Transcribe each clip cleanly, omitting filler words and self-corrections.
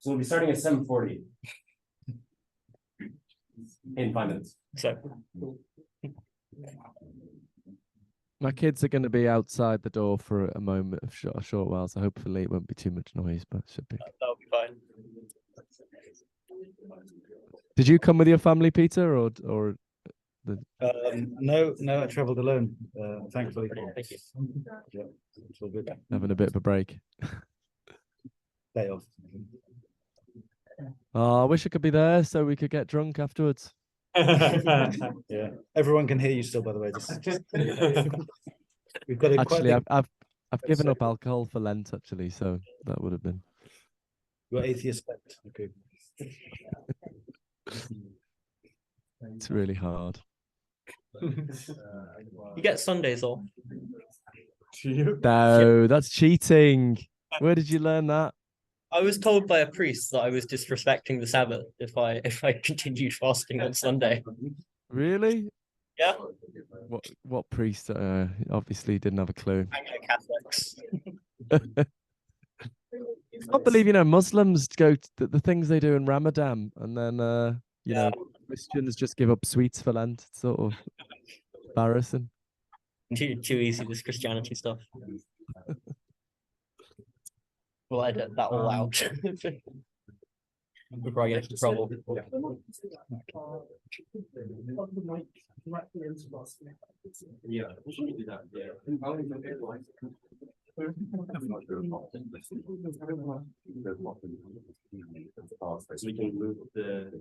So we'll be starting at 7:40 in 5 minutes. So My kids are going to be outside the door for a moment, a short while, so hopefully it won't be too much noise, but it should be. that'll be fine. Did you come with your family, Peter, or the? No, I travelled alone. Thankfully. Thank you. Yeah, it's all good. Having a bit of a break? Day off. Oh, I wish I could be there so we could get drunk afterwards. Yeah, everyone can hear you still. By the way, we've got a Actually, quite big, I've given up alcohol for Lent, actually, so that would have been. you're atheist. Okay. It's really hard. You get Sundays off. No, that's cheating. Where did you learn that? I was told by a priest that I was disrespecting the Sabbath if I continued fasting on Sunday. Really? Yeah, What priest? Obviously didn't have a clue. Catholics. I can't believe, Muslims go to the things they do in Ramadan, and then Christians just give up sweets for Lent. It's sort of embarrassing. Too easy, this Christianity stuff. We'll edit that all out before I get into trouble. Yeah, we should do that. So we can move the.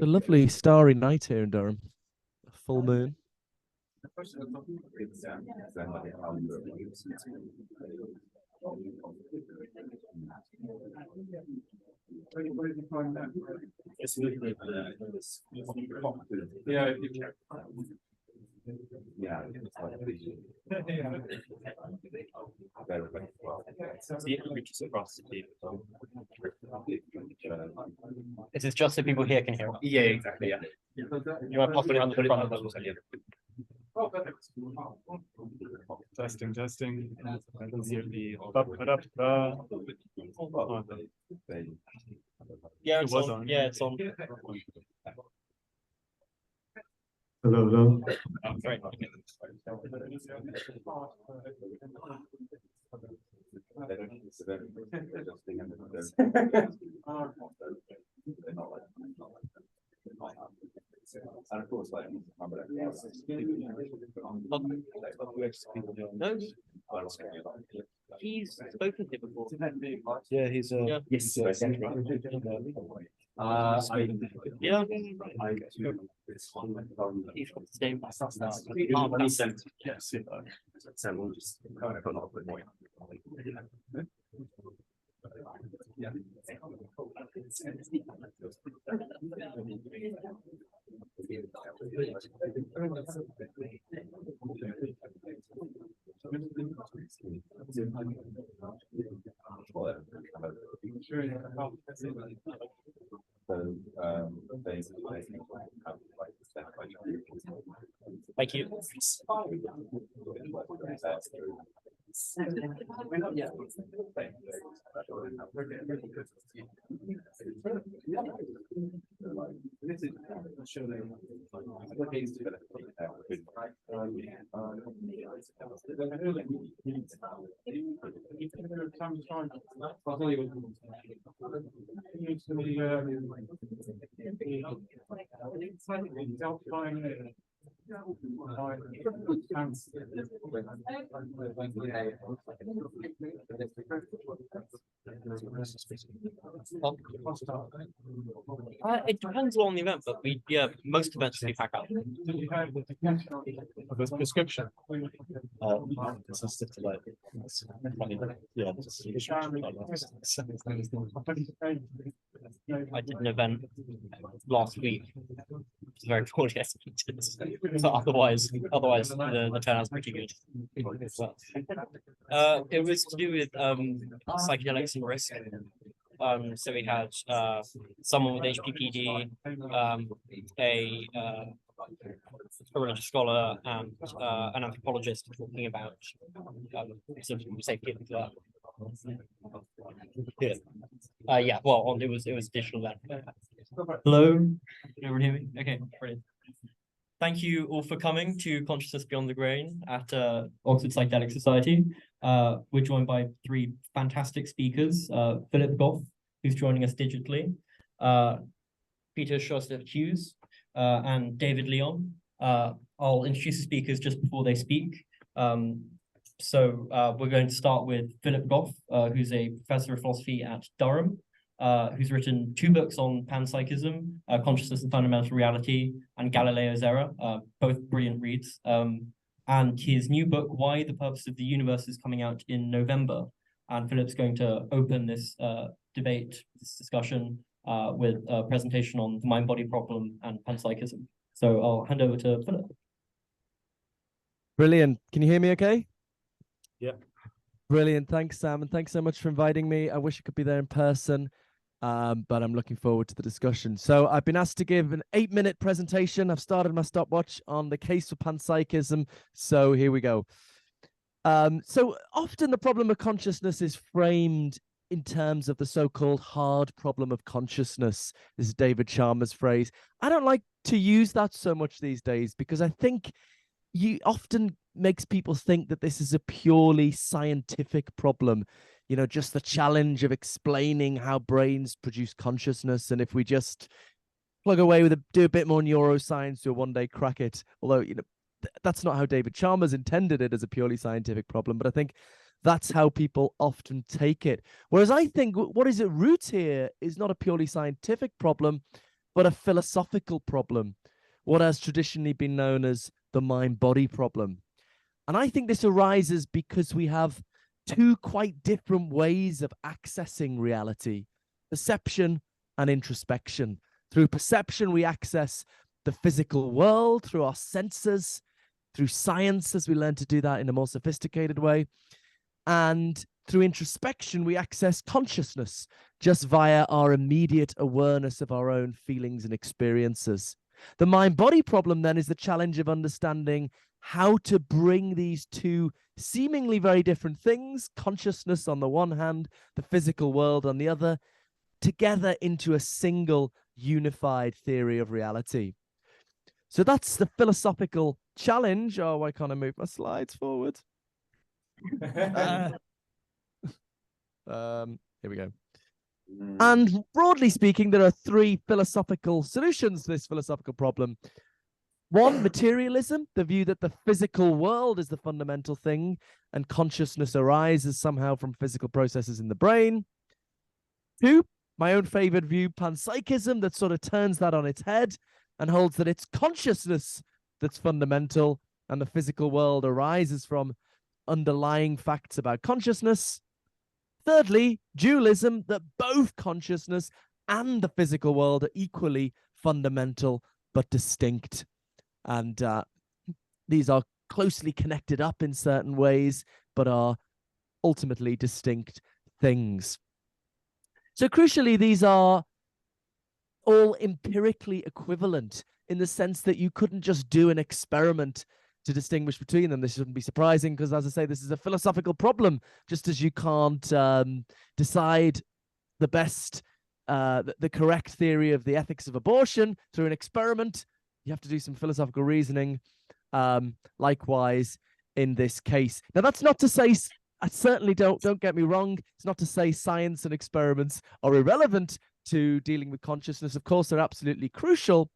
A lovely starry night here in Durham. A full moon. Yeah. This is just so people here can hear. Yeah, exactly. Yeah. You want to pop it on the front of us? Testing. Yeah, it's on. Yeah, it's on. Hello. Oh, sorry. And of course, like, No, he's spoken to before. Yeah, he's Yeah. yes, Yeah. He's got the same. Yes, so we'll just kind of put a bit more. Yeah. Thank you. It depends on the event, but most events we pack up. This prescription. It's a stiff to like. Yeah, I did an event last week. It's very poorly executed. So otherwise the turnout's pretty good. It was to do with psychedelics and risk. So we had someone with HPPD, a religious scholar, and an anthropologist talking about sort of safety of that. Yeah. Well, it was digital then. Hello, can everyone hear me? Okay, brilliant. Thank you all for coming to Consciousness Beyond the Grain at Oxford Psychedelic Society. We're joined by three fantastic speakers, Philip Goff, who's joining us digitally, Peter Sjöstedt-Hughes, and David Leon. I'll introduce the speakers just before they speak. So we're going to start with Philip Goff, who's a professor of philosophy at Durham, who's written 2 books on panpsychism, Consciousness and Fundamental Reality, and Galileo's Error, both brilliant reads. And his new book, Why the Purpose of the Universe, is coming out in November. And Philip's going to open this debate, this discussion, with a presentation on the mind-body problem and panpsychism. So I'll hand over to Philip. Brilliant. Can you hear me okay? Yeah. Brilliant. Thanks, Sam. And thanks so much for inviting me. I wish I could be there in person, but I'm looking forward to the discussion. So I've been asked to give an 8-minute presentation. I've started my stopwatch on the case for panpsychism. So here we go. So often the problem of consciousness is framed in terms of the so-called hard problem of consciousness. This is David Sharma's phrase. I don't like to use that so much these days because I think you often makes people think that this is a purely scientific problem, you know, just the challenge of explaining how brains produce consciousness. And if we just plug away with do a bit more neuroscience, we'll one day crack it. Although, you know, that's not how David Chalmers intended it, as a purely scientific problem. But I think that's how people often take it. Whereas I think what is at root here is not a purely scientific problem, but a philosophical problem, what has traditionally been known as the mind-body problem. And I think this arises because we have 2 quite different ways of accessing reality: perception and introspection. Through perception, we access the physical world through our senses, through science, as we learn to do that in a more sophisticated way. And through introspection, we access consciousness just via our immediate awareness of our own feelings and experiences. The mind-body problem then is the challenge of understanding how to bring these 2 seemingly very different things, consciousness on the one hand, the physical world on the other, together into a single unified theory of reality. So that's the philosophical challenge. Oh, why can't I move my slides forward? Here we go. And broadly speaking, there are 3 philosophical solutions to this philosophical problem. 1, materialism, the view that the physical world is the fundamental thing and consciousness arises somehow from physical processes in the brain. 2, my own favorite view, panpsychism, that sort of turns that on its head and holds that it's consciousness that's fundamental and the physical world arises from underlying facts about consciousness. Thirdly, dualism, that both consciousness and the physical world are equally fundamental but distinct. And these are closely connected up in certain ways, but are ultimately distinct things. So crucially, these are all empirically equivalent in the sense that you couldn't just do an experiment to distinguish between them. This shouldn't be surprising because, as I say, this is a philosophical problem, just as you can't decide the best, the correct theory of the ethics of abortion through an experiment. You have to do some philosophical reasoning. Likewise, in this case. Now, that's not to say, I certainly don't get me wrong, it's not to say science and experiments are irrelevant to dealing with consciousness. Of course, they're absolutely crucial.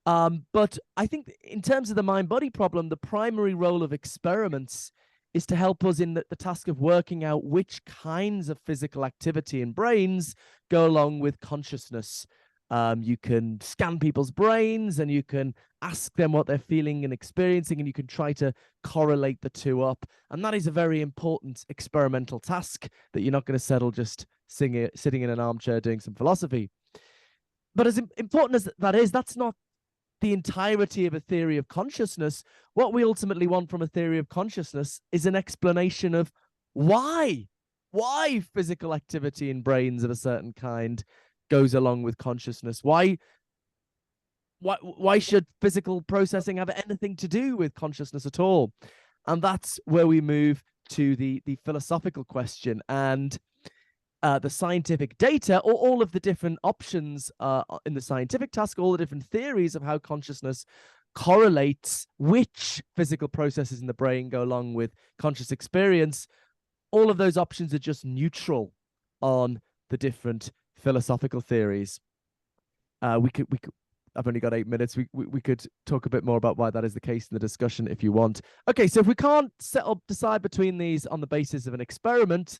But I think in terms of the mind-body problem, the primary role of experiments is to help us in the task of working out which kinds of physical activity in brains go along with consciousness. You can scan people's brains and you can ask them what they're feeling and experiencing, and you can try to correlate the 2 up. And that is a very important experimental task that you're not going to settle just sitting in an armchair doing some philosophy. But as important as that is, that's not the entirety of a theory of consciousness. What we ultimately want from a theory of consciousness is an explanation of why why physical activity in brains of a certain kind goes along with consciousness. Why should physical processing have anything to do with consciousness at all? And that's where we move to the philosophical question and the scientific data, or all of the different options in the scientific task, all the different theories of how consciousness correlates, which physical processes in the brain go along with conscious experience. All of those options are just neutral on the different philosophical theories. We could I've only got 8 minutes. We could talk a bit more about why that is the case in the discussion if you want. Okay, so if we can't decide between these on the basis of an experiment,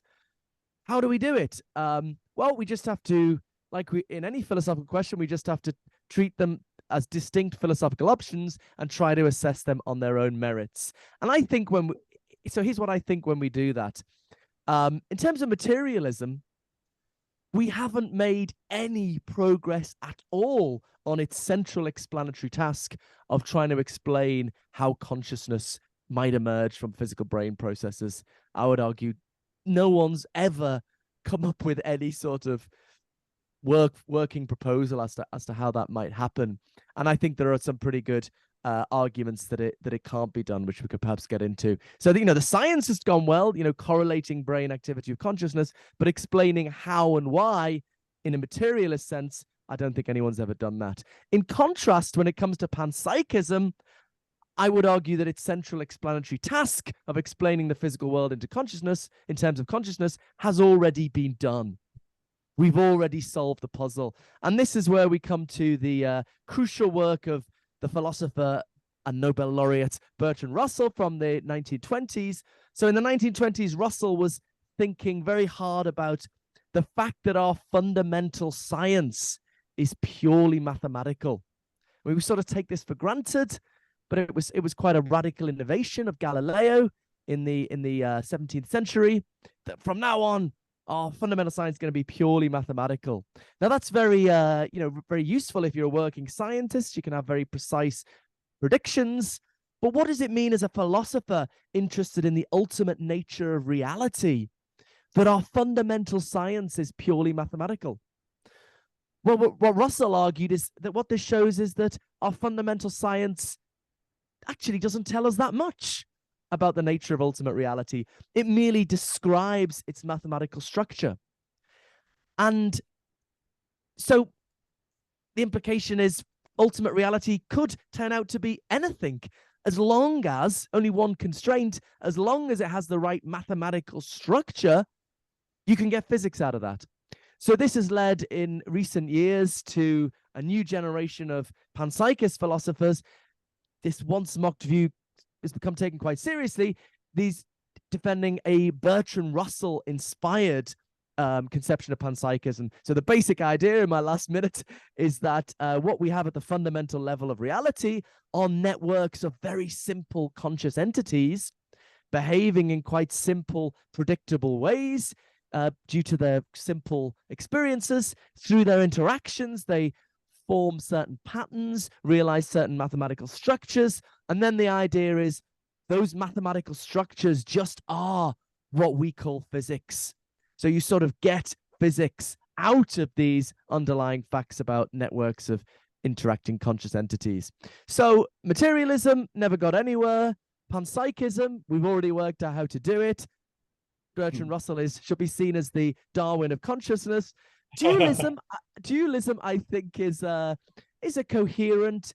how do we do it? Well, we just have to, like in any philosophical question, we just have to treat them as distinct philosophical options and try to assess them on their own merits. And I think so here's what I think when we do that. In terms of materialism, we haven't made any progress at all on its central explanatory task of trying to explain how consciousness might emerge from physical brain processes. I would argue no one's ever come up with any sort of working proposal as to how that might happen. And I think there are some pretty good arguments that it can't be done, which we could perhaps get into. So the science has gone well, correlating brain activity with consciousness, but explaining how and why in a materialist sense, I don't think anyone's ever done that. In contrast, when it comes to panpsychism, I would argue that its central explanatory task of explaining the physical world into consciousness, in terms of consciousness, has already been done. We've already solved the puzzle. And this is where we come to the crucial work of the philosopher and Nobel laureate Bertrand Russell from the 1920s. So in the 1920s, Russell was thinking very hard about the fact that our fundamental science is purely mathematical. We sort of take this for granted, but it was quite a radical innovation of Galileo in the 17th century, that from now on, our fundamental science is going to be purely mathematical. Now that's very very useful if you're a working scientist. You can have very precise predictions. But what does it mean as a philosopher interested in the ultimate nature of reality, that our fundamental science is purely mathematical? Well, what Russell argued is that what this shows is that our fundamental science actually doesn't tell us that much about the nature of ultimate reality. It merely describes its mathematical structure. And so the implication is ultimate reality could turn out to be anything, as long as, only one constraint, as long as it has the right mathematical structure, you can get physics out of that. So this has led in recent years to a new generation of panpsychist philosophers. This once mocked view has become taken quite seriously. These defending a Bertrand Russell inspired conception of panpsychism. So the basic idea in my last minute is that what we have at the fundamental level of reality are networks of very simple conscious entities behaving in quite simple, predictable ways due to their simple experiences. Through their interactions, they form certain patterns, realize certain mathematical structures, and then the idea is those mathematical structures just are what we call physics. So you sort of get physics out of these underlying facts about networks of interacting conscious entities. So materialism never got anywhere. Panpsychism, we've already worked out how to do it. Bertrand Russell should be seen as the Darwin of consciousness. Dualism, I think, is a coherent,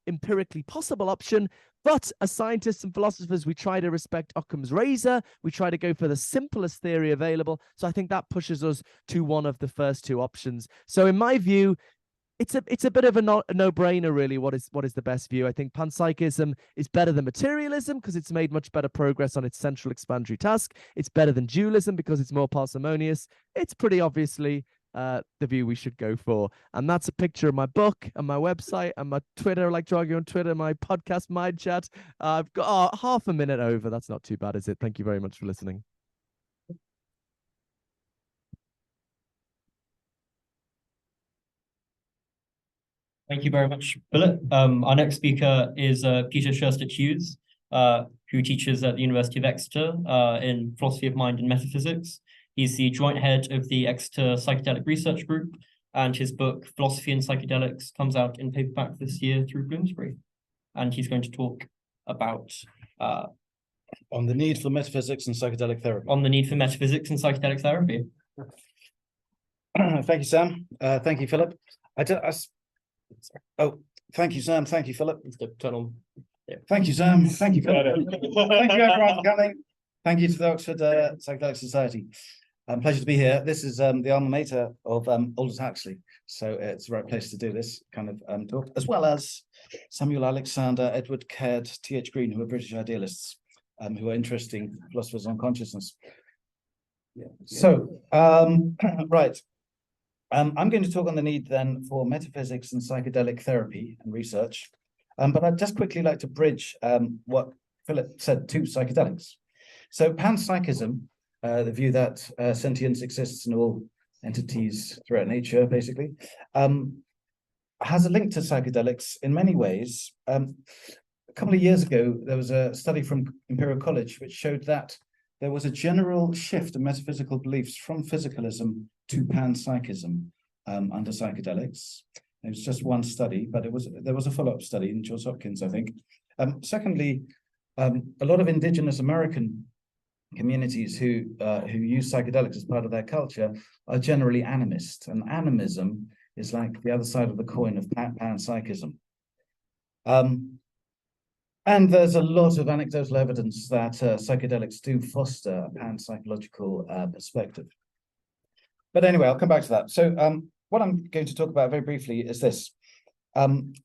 empirically possible option. But as scientists and philosophers, we try to respect Occam's razor. We try to go for the simplest theory available. So I think that pushes us to one of the first two options. So in my view, it's a bit of a no-brainer, really. What is the best view? I think panpsychism is better than materialism because it's made much better progress on its central explanatory task. It's better than dualism because it's more parsimonious. It's pretty obviously the view we should go for. And that's a picture of my book and my website and my Twitter. I like to argue on Twitter, my podcast, Mind Chat. I've got half a minute over. That's not too bad, is it? Thank you very much for listening. Thank you very much, Philip. Our next speaker is Peter Sjöstedt-Hughes. who teaches at the University of Exeter in philosophy of mind and metaphysics. He's the joint head of the Exeter Psychedelic Research Group, and his book, Philosophy and Psychedelics, comes out in paperback this year through Bloomsbury. And he's going to talk about On the need for metaphysics and psychedelic therapy. on the need for metaphysics and psychedelic therapy. Thank you, Sam. Thank you, Philip. Thank you, Sam. Thank you, Philip. Let's go turn on. Thank you, Sam. Thank you, Philip. Thank you, everyone, for coming. Thank you to the Oxford Psychedelic Society. Pleasure to be here. This is the alma mater of Aldous Huxley, so it's the right place to do this kind of talk, as well as Samuel Alexander, Edward Caird, T.H. Green, who are British idealists, who are interesting philosophers on consciousness. So, right. I'm going to talk on the need then for metaphysics and psychedelic therapy and research, but I'd just quickly like to bridge what Philip said to psychedelics. So panpsychism, the view that sentience exists in all entities throughout nature, basically, has a link to psychedelics in many ways. A couple of years ago, there was a study from Imperial College which showed that there was a general shift in metaphysical beliefs from physicalism to panpsychism under psychedelics. It was just one study, but there was a follow-up study in Johns Hopkins, I think. Secondly, a lot of indigenous American communities who use psychedelics as part of their culture are generally animist, and animism is like the other side of the coin of panpsychism. And there's a lot of anecdotal evidence that psychedelics do foster a panpsychological perspective. But anyway, I'll come back to that. So what I'm going to talk about very briefly is this.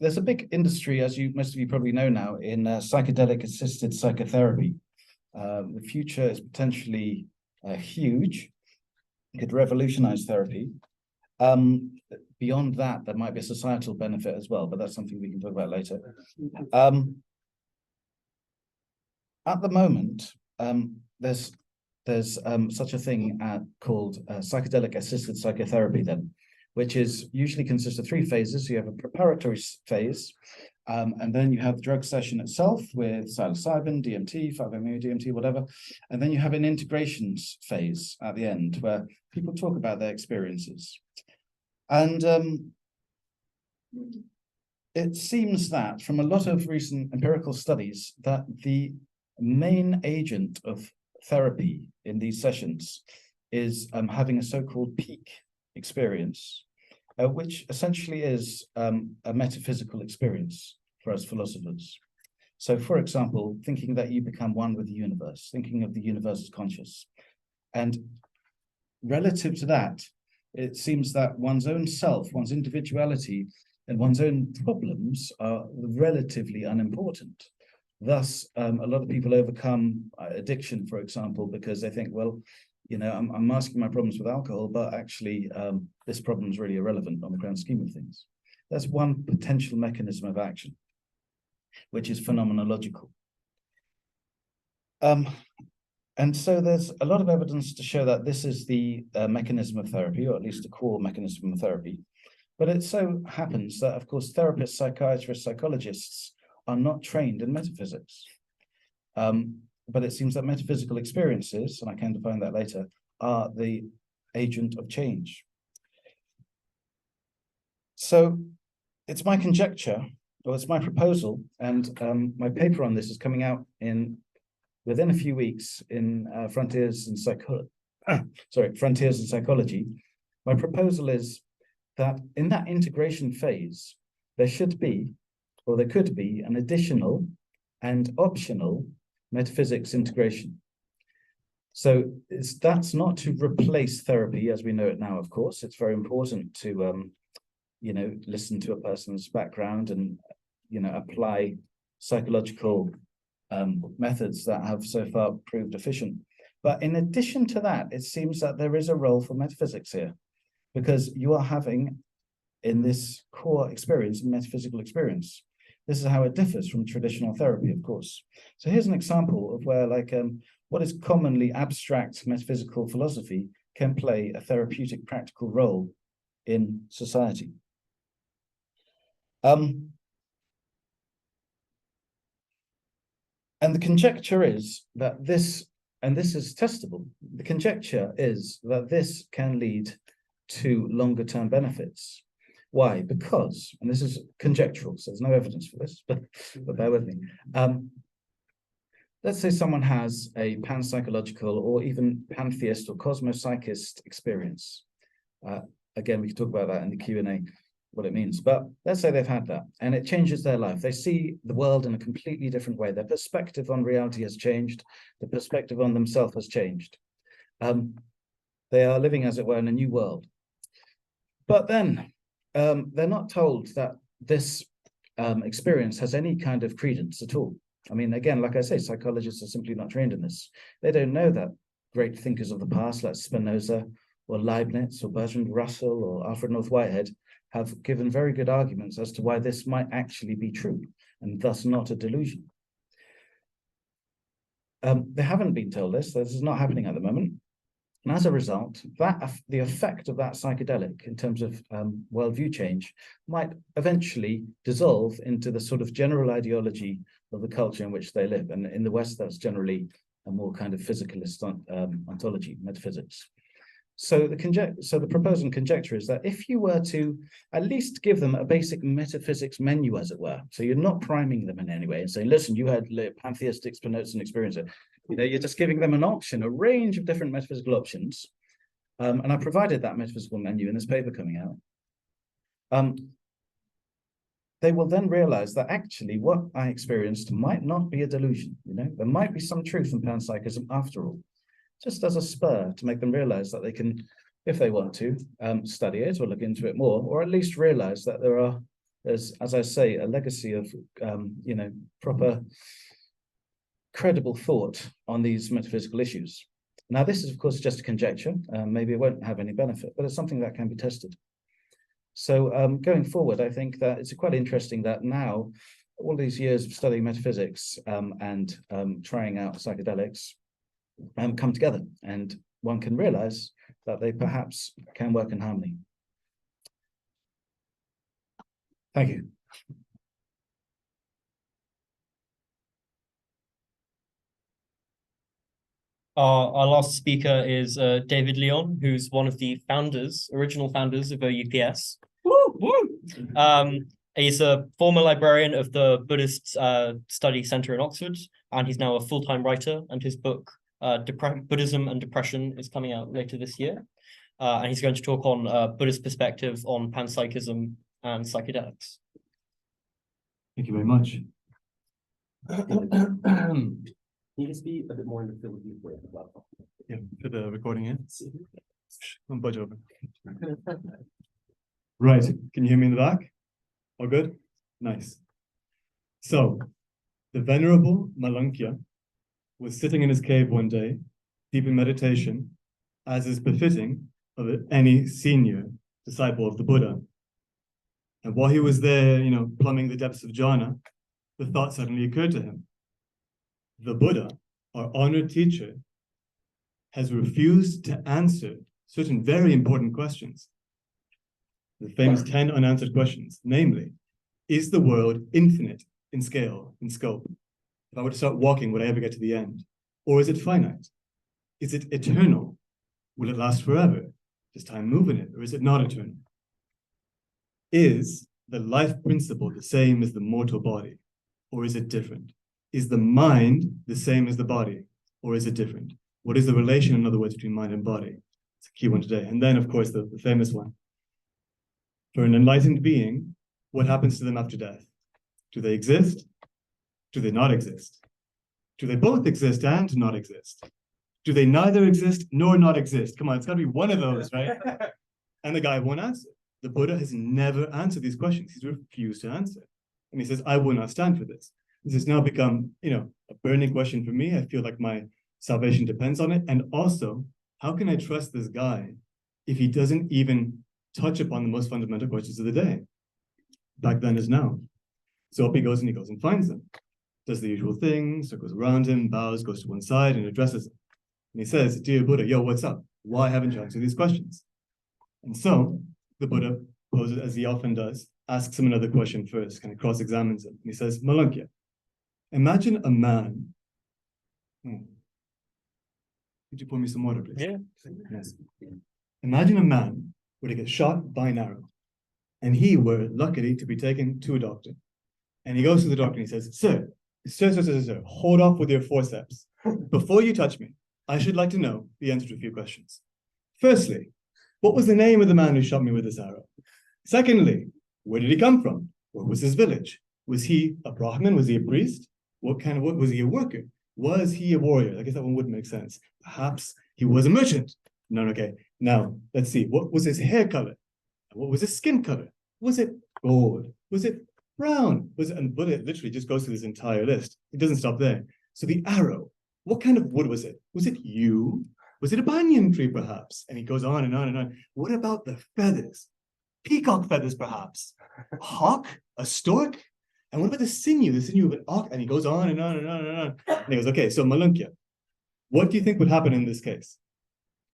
There's a big industry, as most of you probably know now, in psychedelic-assisted psychotherapy. The future is potentially huge. It could revolutionize therapy. Beyond that, there might be a societal benefit as well, but that's something we can talk about later. At the moment, there's such a thing called psychedelic-assisted psychotherapy then, which is usually consists of 3 phases. You have a preparatory phase, and then you have the drug session itself with psilocybin, DMT, 5-MeO DMT, whatever. And then you have an integrations phase at the end where people talk about their experiences. And it seems that from a lot of recent empirical studies that the main agent of therapy in these sessions is having a so-called peak experience, which essentially is a metaphysical experience for us philosophers. So, for example, thinking that you become one with the universe, thinking of the universe as conscious. And relative to that, it seems that one's own self, one's individuality, and one's own problems are relatively unimportant. Thus, a lot of people overcome addiction, for example, because they think, well, you know, I'm masking my problems with alcohol, but actually this problem is really irrelevant on the grand scheme of things. That's one potential mechanism of action, which is phenomenological. And so there's a lot of evidence to show that this is the mechanism of therapy, or at least a core mechanism of therapy. But it so happens that, of course, therapists, psychiatrists, psychologists are not trained in metaphysics. But it seems that metaphysical experiences, and I can define that later, are the agent of change. So it's my conjecture, or it's my proposal, and my paper on this is coming out within a few weeks in Frontiers in Psychology. My proposal is that in that integration phase, there should be, or there could be, an additional and optional metaphysics integration. So that's not to replace therapy as we know it now, of course. It's very important to, you know, listen to a person's background and, you know, apply psychological methods that have so far proved efficient. But in addition to that, it seems that there is a role for metaphysics here, because you are having, in this core experience, a metaphysical experience. This is how it differs from traditional therapy, of course. So here's an example of where, like, what is commonly abstract metaphysical philosophy can play a therapeutic practical role in society. And the conjecture is that this, and this is testable, the conjecture is that this can lead to longer term benefits. Why? Because, and this is conjectural, so there's no evidence for this, but bear with me. Let's say someone has a panpsychological or even pantheist or cosmopsychist experience. Again, we can talk about that in the Q&A, what it means. But let's say they've had that and it changes their life. They see the world in a completely different way. Their perspective on reality has changed. The perspective on themselves has changed. They are living, as it were, in a new world. But then they're not told that this experience has any kind of credence at all. I mean, again, like I say, psychologists are simply not trained in this. They don't know that great thinkers of the past, like Spinoza or Leibniz or Bertrand Russell or Alfred North Whitehead, have given very good arguments as to why this might actually be true and thus not a delusion. They haven't been told this. This is not happening at the moment. And as a result, the effect of that psychedelic in terms of worldview change might eventually dissolve into the sort of general ideology of the culture in which they live. And in the West, that's generally a more kind of physicalist ontology, metaphysics. So the proposed conjecture is that if you were to at least give them a basic metaphysics menu, as it were, so you're not priming them in any way and saying, listen, you had pantheistic Spinozan experience. You know, you're just giving them an option, a range of different metaphysical options. And I provided that metaphysical menu in this paper coming out. They will then realize that actually what I experienced might not be a delusion. You know, there might be some truth in panpsychism after all, just as a spur to make them realize that they can, if they want to, study it or look into it more, or at least realize that there's, as I say, a legacy of, you know, proper credible thought on these metaphysical issues. Now, this is, of course, just a conjecture. Maybe it won't have any benefit, but it's something that can be tested. So going forward, I think that it's quite interesting that now, all these years of studying metaphysics and trying out psychedelics come together, and one can realize that they perhaps can work in harmony. Thank you. Our last speaker is David Leon, who's one of the original founders of OUPS. Woo, woo. He's a former librarian of the Buddhist Study Center in Oxford, and he's now a full-time writer, and his book, Buddhism and Depression, is coming out later this year. And he's going to talk on Buddhist perspective on panpsychism and psychedelics. Thank you very much. Can you just be a bit more in the field of view for it? Yeah, for the recording here. Don't budge over. Right, can you hear me in the back? All good? Nice. So, the Venerable Malankya was sitting in his cave one day, deep in meditation, as is befitting of any senior disciple of the Buddha. And while he was there, you know, plumbing the depths of jhana, the thought suddenly occurred to him. The Buddha, our honored teacher, has refused to answer certain very important questions. The famous 10 unanswered questions, namely, is the world infinite in scale, in scope? If I were to start walking, would I ever get to the end? Or is it finite? Is it eternal? Will it last forever? Does time move in it, or is it not eternal? Is the life principle the same as the mortal body, or is it different? Is the mind the same as the body, or is it different? What is the relation, in other words, between mind and body? It's a key one today. And then, of course, the famous one. For an enlightened being, what happens to them after death? Do they exist? Do they not exist? Do they both exist and not exist? Do they neither exist nor not exist? Come on, it's got to be one of those, right? And the guy won't answer. The Buddha has never answered these questions. He's refused to answer. And he says, I will not stand for this. This has now become, you know, a burning question for me. I feel like my salvation depends on it. And also, how can I trust this guy if he doesn't even touch upon the most fundamental questions of the day? Back then as now. So up he goes and finds them. Does the usual thing, circles around him, bows, goes to one side and addresses him. And he says, dear Buddha, yo, what's up? Why haven't you answered these questions? And so the Buddha poses, as he often does, asks him another question first, kind of cross-examines him. And he says, Malankya, Imagine a man. Could you pour me some water, please? Yeah. Yes. Imagine a man were to get shot by an arrow, and he were luckily to be taken to a doctor. And he goes to the doctor and he says, sir, hold off with your forceps. Before you touch me, I should like to know the answer to a few questions. Firstly, what was the name of the man who shot me with this arrow? Secondly, where did he come from? What was his village? Was he a Brahmin? Was he a priest? What was he a worker? Was he a warrior? I guess that one wouldn't make sense. Perhaps he was a merchant. No, okay. Now, let's see. What was his hair color? What was his skin color? Was it gold? Was it brown? Was it, and Buddha literally just goes through this entire list. It doesn't stop there. So the arrow, what kind of wood was it? Was it yew? Was it a banyan tree, perhaps? And he goes on and on and on. What about the feathers? Peacock feathers, perhaps? A hawk? A stork? And what about the sinew of an ox? And he goes on and on and on and on. And he goes, okay, so Malunkya, what do you think would happen in this case?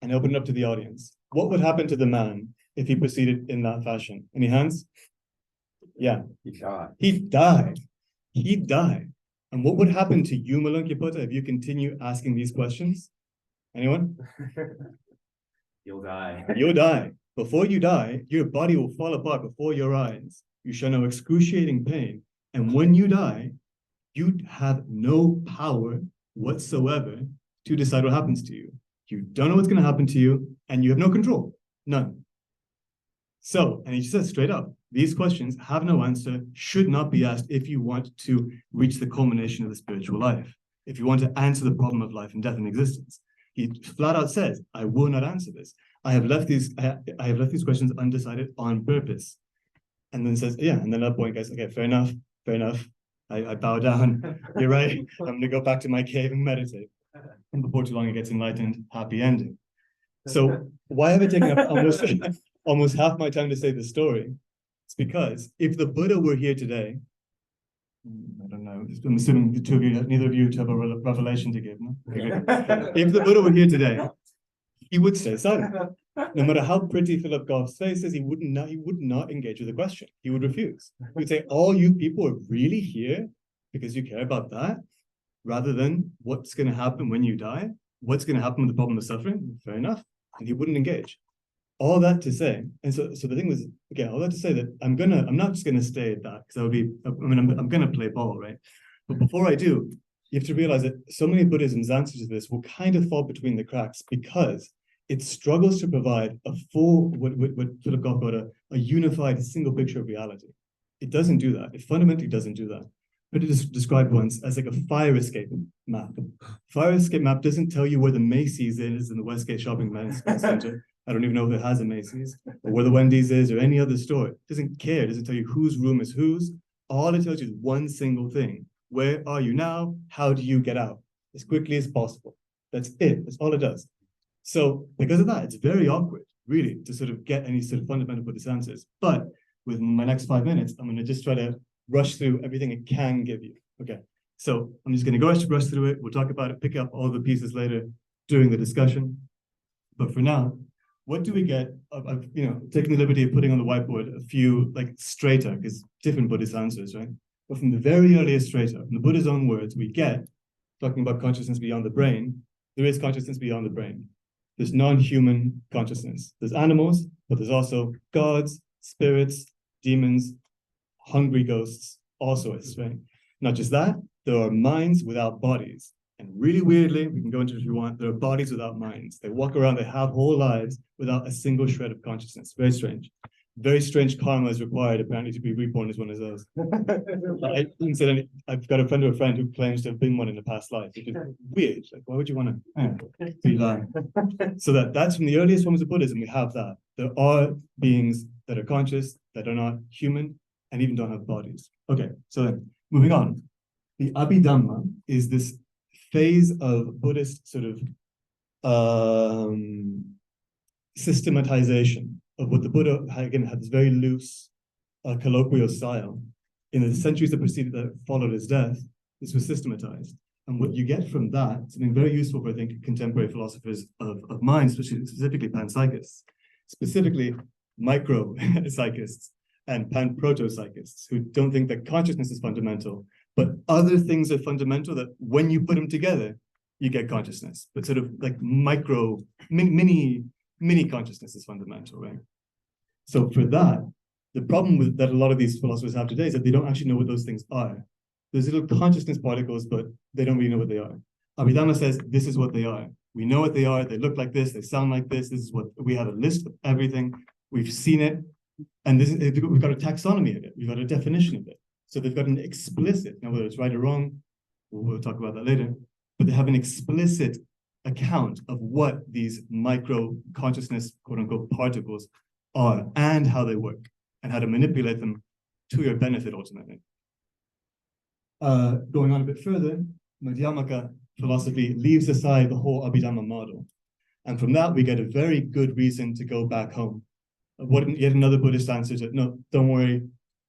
And I open it up to the audience. What would happen to the man if he proceeded in that fashion? Any hands? Yeah. He died. He died. He died. And what would happen to you, Malunkya Putta, if you continue asking these questions? Anyone? You'll die. You'll die. Before you die, your body will fall apart before your eyes. You shall know excruciating pain. And when you die, you have no power whatsoever to decide what happens to you. You don't know what's going to happen to you, and you have no control. None. So, and he says straight up, these questions have no answer, should not be asked if you want to reach the culmination of the spiritual life, if you want to answer the problem of life and death and existence. He flat out says, I will not answer this. I have left these questions undecided on purpose. And then says, yeah, and then at that point, guys, okay, fair enough. I bow down. You're right. I'm going to go back to my cave and meditate. And before too long, it gets enlightened. Happy ending. So why have I taken up almost half my time to say this story? It's because if the Buddha were here today, I don't know, I'm assuming the two of you, neither of you have a revelation to give, no? If the Buddha were here today, he would stay silent. No matter how pretty Philip Goff's face is, he would not engage with the question. He would refuse. He would say, all you people are really here because you care about that, rather than what's going to happen when you die, what's going to happen with the problem of suffering. Fair enough. And he wouldn't engage. All that to say, and so the thing was, again, all that to say that I'm not just going to stay at that, because that would be, I'm going to play ball, right? But before I do, you have to realize that so many Buddhism's answers to this will kind of fall between the cracks because it struggles to provide a full, what Philip Goff called a unified single picture of reality. It doesn't do that. It fundamentally doesn't do that. But it is described once as like a fire escape map. Fire escape map doesn't tell you where the Macy's is in the Westgate Shopping Center. I don't even know if it has a Macy's, or where the Wendy's is, or any other store. It doesn't care. It doesn't tell you whose room is whose. All it tells you is one single thing. Where are you now? How do you get out? As quickly as possible. That's it. That's all it does. So because of that, it's very awkward, really, to sort of get any sort of fundamental Buddhist answers. But with my next 5 minutes, I'm going to just try to rush through everything it can give you. Okay. So I'm just going to rush through it. We'll talk about it, pick up all the pieces later during the discussion. But for now, what do we get? I've taken the liberty of putting on the whiteboard a few like strata, because different Buddhist answers, right? But from the very earliest strata, in the Buddha's own words, we get, talking about consciousness beyond the brain, there is consciousness beyond the brain. There's non-human consciousness. There's animals, but there's also gods, spirits, demons, hungry ghosts, all sorts, right? Not just that, there are minds without bodies. And really weirdly, we can go into it if you want, there are bodies without minds. They walk around, they have whole lives without a single shred of consciousness. Very strange. Very strange karma is required, apparently, to be reborn as one of those. I've got a friend of a friend who claims to have been one in the past life, which is weird. Like, why would you want to be lying? So that's from the earliest forms of Buddhism, we have that. There are beings that are conscious, that are not human, and even don't have bodies. Okay, so then, moving on. The Abhidhamma is this phase of Buddhist sort of systematization of what the Buddha, again, had this very loose colloquial style. In the centuries that followed his death, this was systematized. And what you get from that, something very useful for, I think, contemporary philosophers of mind, specifically panpsychists, specifically micro-psychists and pan-proto-psychists, who don't think that consciousness is fundamental, but other things are fundamental that when you put them together, you get consciousness. But sort of like mini consciousness is fundamental, right? So for that, the problem with that a lot of these philosophers have today is that they don't actually know what those things are. There's little consciousness particles, but they don't really know what they are. Abhidhamma says this is what they are. We know what they are. They look like this. They sound like this. This is what we have, a list of everything. We've seen it, and we've got a taxonomy of it. We've got a definition of it. So they've got an explicit. Now, whether it's right or wrong, we'll talk about that later. But they have an explicit account of what these micro consciousness, quote unquote, particles are and how they work and how to manipulate them to your benefit ultimately. Going on a bit further, Madhyamaka philosophy leaves aside the whole Abhidhamma model. And from that, we get a very good reason to go back home. Yet another Buddhist answer to, no, don't worry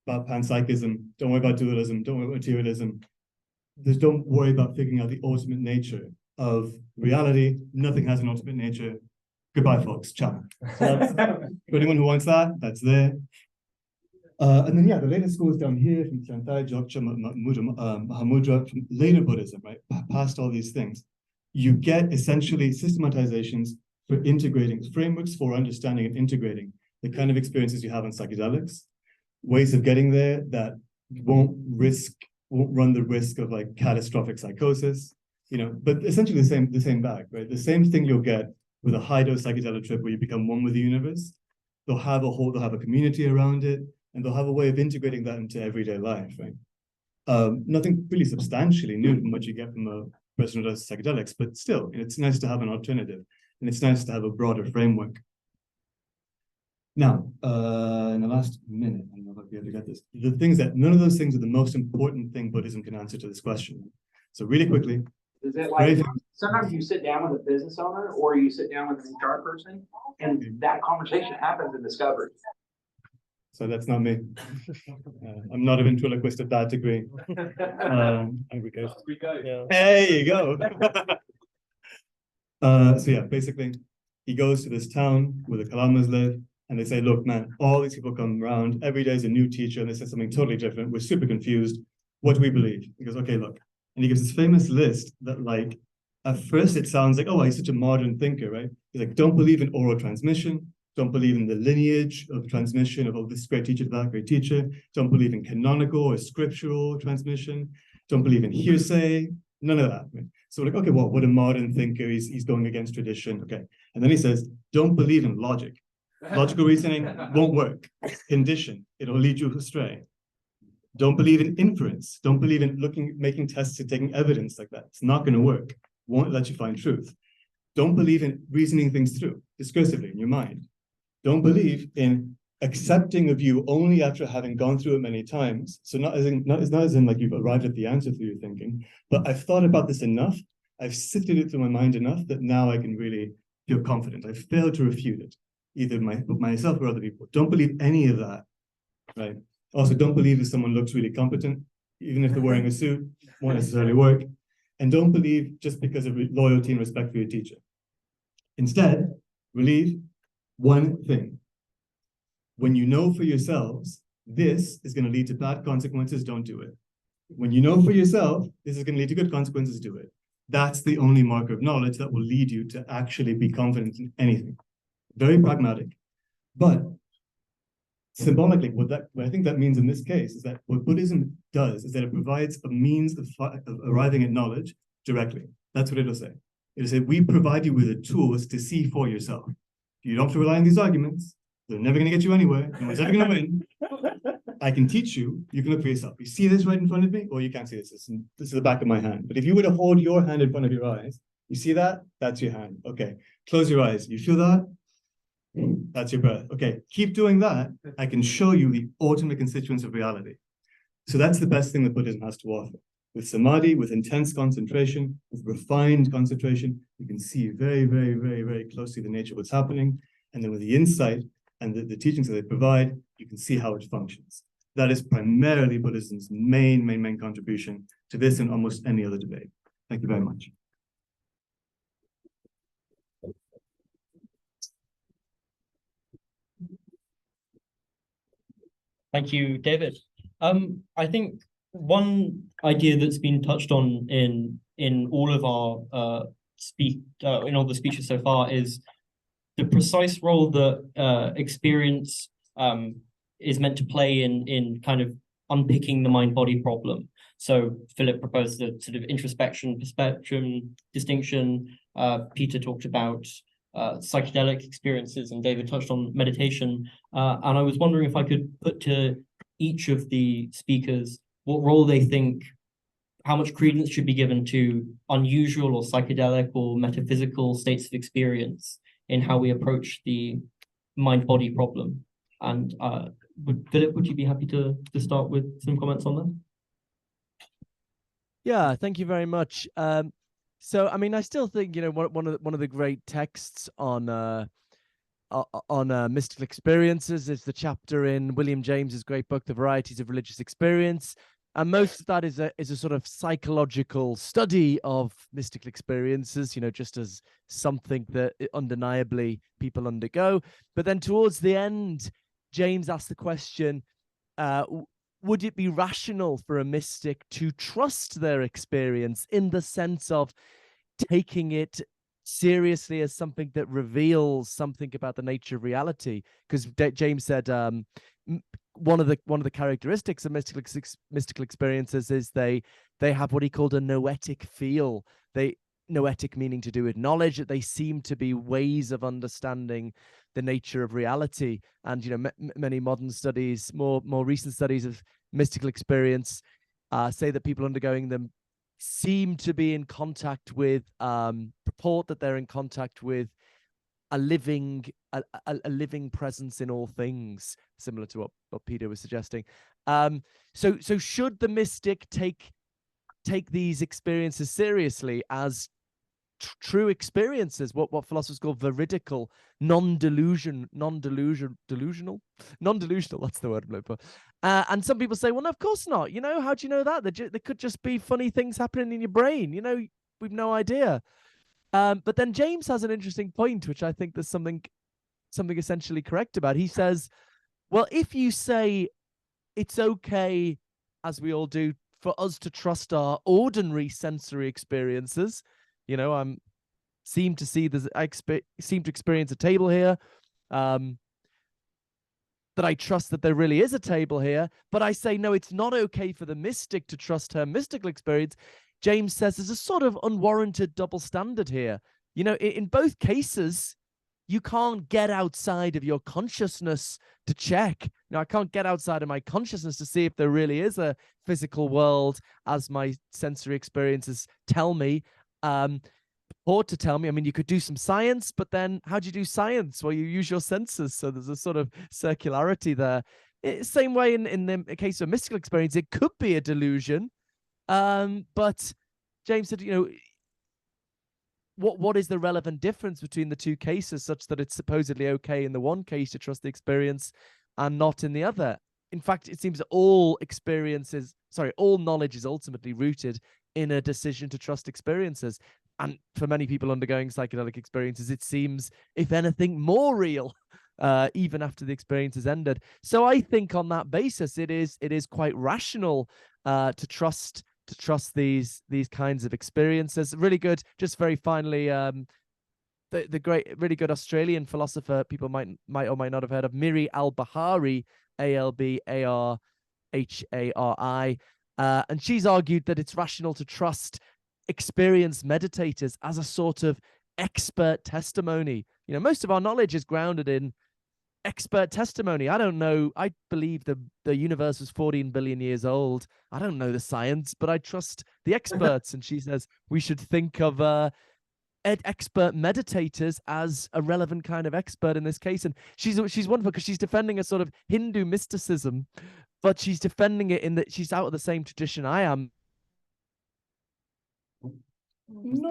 about panpsychism, don't worry about dualism, don't worry about materialism. Just don't worry about figuring out the ultimate nature of reality. Nothing has an ultimate nature. Goodbye, folks. Ciao. So for anyone who wants that, that's there. And then, yeah, the later schools down here from Chantai, Jogcha, Mahamudra, from later Buddhism, right? Past all these things, you get essentially systematizations for integrating, frameworks for understanding and integrating the kind of experiences you have on psychedelics, ways of getting there that won't run the risk of like catastrophic psychosis, but essentially the same bag, right? The same thing you'll get with a high dose psychedelic trip where you become one with the universe. They'll have a community around it, and they'll have a way of integrating that into everyday life, right? Nothing really substantially new from what you get from a personal dose of psychedelics, but still, it's nice to have an alternative, and it's nice to have a broader framework. Now, in the last minute, I don't know if I'll be able to get this. The things that none of those things are the most important thing Buddhism can answer to this question. So really quickly. Is it like sometimes you sit down with a business owner or you sit down with an HR person and that conversation happens in discovery? So that's not me. I'm not a ventriloquist of that degree. There you go. So yeah, basically, he goes to this town where the Kalamas live, and they say, look, man, all these people come around. Every day is a new teacher, and they say something totally different. We're super confused. What do we believe? He goes, okay, look. And he gives this famous list that, like, at first it sounds like, oh, he's such a modern thinker, right? He's like, don't believe in oral transmission. Don't believe in the lineage of transmission of, oh, this great teacher to that great teacher. Don't believe in canonical or scriptural transmission. Don't believe in hearsay. None of that. Right? So we're like, okay, well, what a modern thinker. He's going against tradition. Okay. And then he says, don't believe in logic. Logical reasoning won't work. Condition. It'll lead you astray. Don't believe in inference. Don't believe in making tests and taking evidence like that. It's not going to work. Won't let you find truth. Don't believe in reasoning things through discursively in your mind. Don't believe in accepting a view only after having gone through it many times. So not as in like you've arrived at the answer through your thinking, but I've thought about this enough. I've sifted it through my mind enough that now I can really feel confident. I've failed to refute it, either myself or other people. Don't believe any of that, right? Also, don't believe if someone looks really competent, even if they're wearing a suit, won't necessarily work. And don't believe just because of loyalty and respect for your teacher. Instead, believe one thing. When you know for yourselves, this is going to lead to bad consequences, don't do it. When you know for yourself, this is going to lead to good consequences, do it. That's the only marker of knowledge that will lead you to actually be confident in anything. Very pragmatic. But symbolically, what I think that means in this case is that what Buddhism does is that it provides a means of arriving at knowledge directly. That's what it'll say. It'll say, we provide you with the tools to see for yourself. You don't have to rely on these arguments. They're never going to get you anywhere. No one's ever going to win. I can teach you. You can look for yourself. You see this right in front of me? Or you can't see this. This is the back of my hand. But if you were to hold your hand in front of your eyes, you see that? That's your hand. Okay. Close your eyes. You feel that? That's your breath. Okay. Keep doing that. I can show you the ultimate constituents of reality. So that's the best thing that Buddhism has to offer. With samadhi, with intense concentration, with refined concentration, you can see very, very, very, very closely the nature of what's happening. And then with the insight and the teachings that they provide, you can see how it functions. That is primarily Buddhism's main contribution to this and almost any other debate. Thank you very much. Thank you, David. I think one idea that's been touched on in all of our in all the speeches so far is the precise role that experience is meant to play in kind of unpicking the mind-body problem. So Philip proposed the sort of introspection, perception, distinction. Peter talked about psychedelic experiences, and David touched on meditation. And I was wondering if I could put to each of the speakers what role they think, how much credence should be given to unusual or psychedelic or metaphysical states of experience in how we approach the mind-body problem. And Philip, would you be happy to start with some comments on that? Yeah, thank you very much. So, I mean, I still think, one of the great texts on mystical experiences is the chapter in William James's great book, The Varieties of Religious Experience. And most of that is a sort of psychological study of mystical experiences, just as something that undeniably people undergo. But then towards the end, James asked the question, would it be rational for a mystic to trust their experience in the sense of taking it seriously as something that reveals something about the nature of reality? Because James said one of the characteristics of mystical experiences is they have what he called a noetic feel. Noetic meaning to do with knowledge, that they seem to be ways of understanding the nature of reality. And many modern studies, more recent studies of mystical experience say that people undergoing them seem to be in contact with, purport that they're in contact with a living presence in all things, similar to what Peter was suggesting. So should the mystic take these experiences seriously as true experiences, what philosophers call veridical, non-delusional, that's the word I'm looking for. And some people say, well, no, of course not. How do you know that? There could just be funny things happening in your brain. We've no idea. But then James has an interesting point, which I think there's something essentially correct about. He says, well, if you say it's okay, as we all do, for us to trust our ordinary sensory experiences, I seem to experience a table here, that I trust that there really is a table here, but I say, no, it's not okay for the mystic to trust her mystical experience. James says there's a sort of unwarranted double standard here. In both cases, you can't get outside of your consciousness to check. I can't get outside of my consciousness to see if there really is a physical world, as my sensory experiences tell me, or to tell me. I mean, you could do some science, but then how do you do science? Well, you use your senses. So there's a sort of circularity there. Same way in the case of mystical experience, it could be a delusion. But James said, what is the relevant difference between the two cases, such that it's supposedly okay in the one case to trust the experience and not in the other? In fact, it seems that all knowledge is ultimately rooted in a decision to trust experiences. And for many people undergoing psychedelic experiences, it seems, if anything, more real, even after the experience has ended. So I think on that basis, it is quite rational to trust these kinds of experiences. Really good. Just very finally, the great, really good Australian philosopher people might or might not have heard of, Miri Albahari, Albahari, and she's argued that it's rational to trust experienced meditators as a sort of expert testimony. Most of our knowledge is grounded in expert testimony. I don't know. I believe the universe was 14 billion years old. I don't know the science, but I trust the experts. And she says we should think of expert meditators as a relevant kind of expert in this case. And she's wonderful because she's defending a sort of Hindu mysticism, but she's defending it in that she's out of the same tradition I am.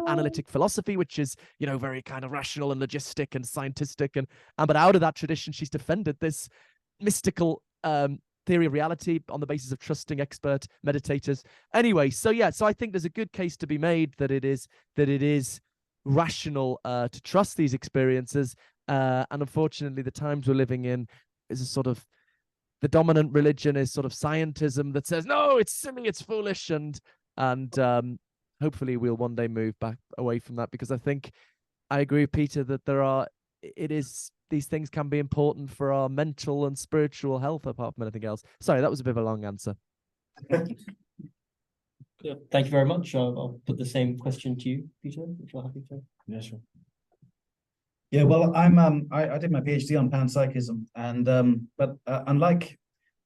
Analytic philosophy, which is very kind of rational and logistic and scientific, and but out of that tradition she's defended this mystical theory of reality on the basis of trusting expert meditators. Anyway, so I think there's a good case to be made that it is rational to trust these experiences, and unfortunately the times we're living in is a sort of the dominant religion is sort of scientism that says, no, it's silly, it's foolish. And hopefully we'll one day move back away from that, because I think I agree with Peter that these things can be important for our mental and spiritual health apart from anything else. Sorry, that was a bit of a long answer. Yeah, thank you very much. I'll put the same question to you, Peter, if you're happy to. Yeah, sure. Yeah, well, I did my PhD on panpsychism, and but unlike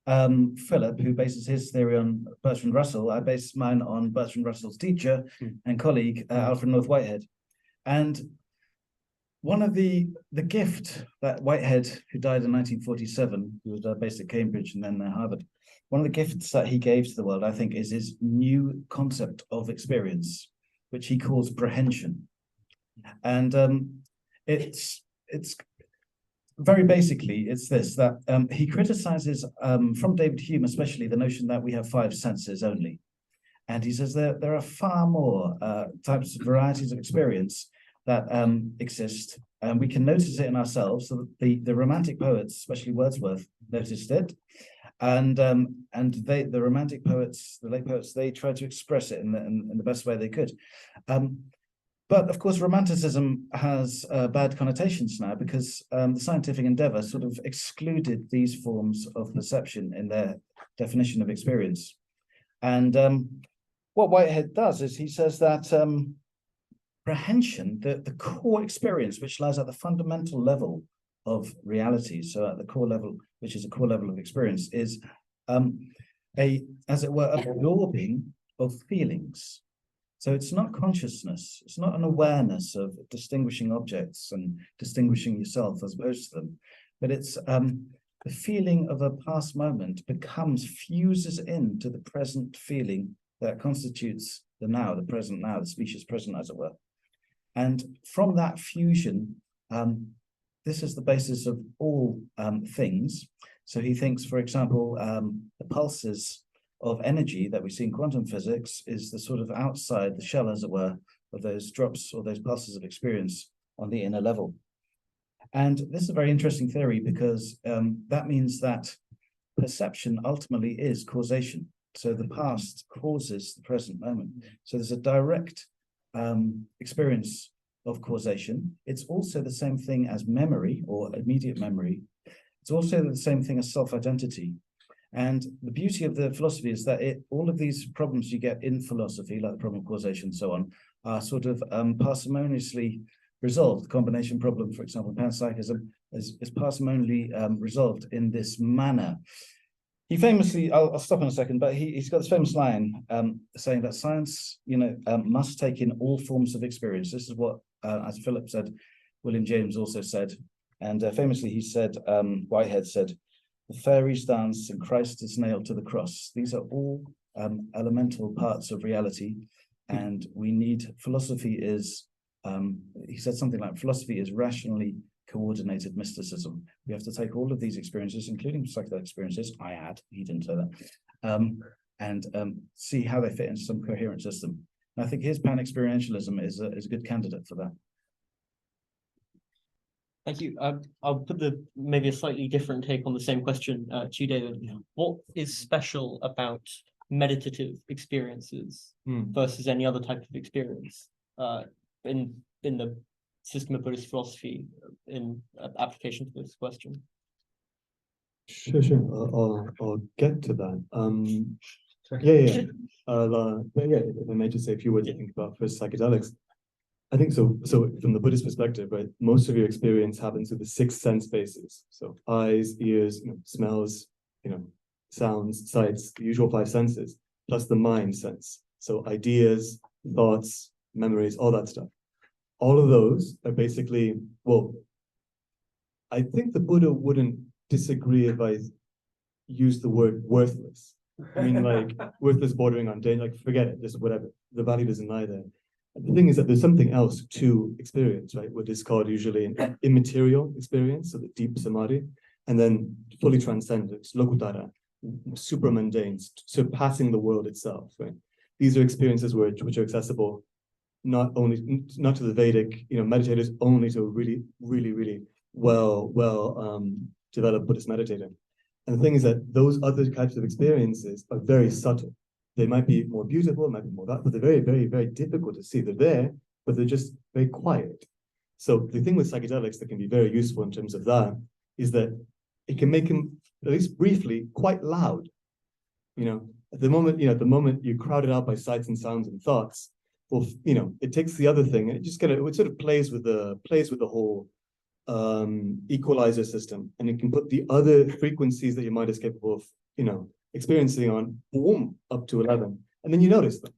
Philip, who bases his theory on Bertrand Russell, I base mine on Bertrand Russell's teacher and colleague, Alfred North Whitehead. And one of the gift that Whitehead, who died in 1947, who was based at Cambridge and then Harvard, one of the gifts that he gave to the world, I think, is his new concept of experience, which he calls prehension. And it's very basically, it's this, that he criticizes, from David Hume especially, the notion that we have 5 senses only. And he says there are far more types of varieties of experience that exist, and we can notice it in ourselves. So the romantic poets, especially Wordsworth, noticed it, and the romantic poets, the late poets, they tried to express it in the best way they could. But of course, romanticism has bad connotations now, because the scientific endeavor sort of excluded these forms of perception in their definition of experience. And what Whitehead does is he says that prehension, the core experience, which lies at the fundamental level of reality, so at the core level, which is a core level of experience, is as it were, absorbing of feelings. So it's not consciousness, it's not an awareness of distinguishing objects and distinguishing yourself as opposed to them, but it's the feeling of a past moment fuses into the present feeling that constitutes the now, the present now, the species present, as it were. And from that fusion, this is the basis of all things. So he thinks, for example, the pulses of energy that we see in quantum physics is the sort of outside, the shell, as it were, of those drops or those pulses of experience on the inner level. And this is a very interesting theory, because that means that perception ultimately is causation. So the past causes the present moment. So there's a direct experience of causation. It's also the same thing as memory or immediate memory. It's also the same thing as self-identity. And the beauty of the philosophy is that all of these problems you get in philosophy, like the problem of causation and so on, are sort of parsimoniously resolved. The combination problem, for example, panpsychism is parsimoniously resolved in this manner. He famously, I'll stop in a second, but he's got this famous line saying that science, must take in all forms of experience. This is what, as Philip said, William James also said, and famously he said, Whitehead said, "The fairies dance and Christ is nailed to the cross." These are all elemental parts of reality, and we need, philosophy is, he said something like, philosophy is rationally coordinated mysticism. We have to take all of these experiences, including psychedelic experiences, he didn't say that, and see how they fit into some coherent system. And I think his pan-experientialism is a good candidate for that. Thank you. I'll put maybe a slightly different take on the same question to you, David. What is special about meditative experiences versus any other type of experience in the system of Buddhist philosophy in application to this question? Sure. I'll get to that. Yeah. But yeah, if I may just say a few words, I think, about first psychedelics. I think so. So from the Buddhist perspective, right, most of your experience happens through the 6 sense bases. So eyes, ears, smells, sounds, sights, the usual 5 senses, plus the mind sense. So ideas, thoughts, memories, all that stuff. All of those are basically, well, I think the Buddha wouldn't disagree if I used the word worthless. I mean, like, worthless bordering on danger, like, forget it, just whatever. The value doesn't lie there. The thing is that there's something else to experience, right? What is called usually an immaterial experience, so the deep samadhi, and then fully transcendent, lokutara, super mundane, surpassing the world itself, right? These are experiences which are accessible not to the Vedic, meditators, only to really well developed Buddhist meditator. And the thing is that those other types of experiences are very subtle. They might be more beautiful, might be more that, but they're very, very, very difficult to see. They're there, but they're just very quiet. So the thing with psychedelics that can be very useful in terms of that is that it can make them, at least briefly, quite loud. At the moment you're crowded out by sights and sounds and thoughts. Well, it takes the other thing and it just it sort of plays with the whole equalizer system, and it can put the other frequencies that your mind is capable of, experiencing on boom up to 11, and then you notice them.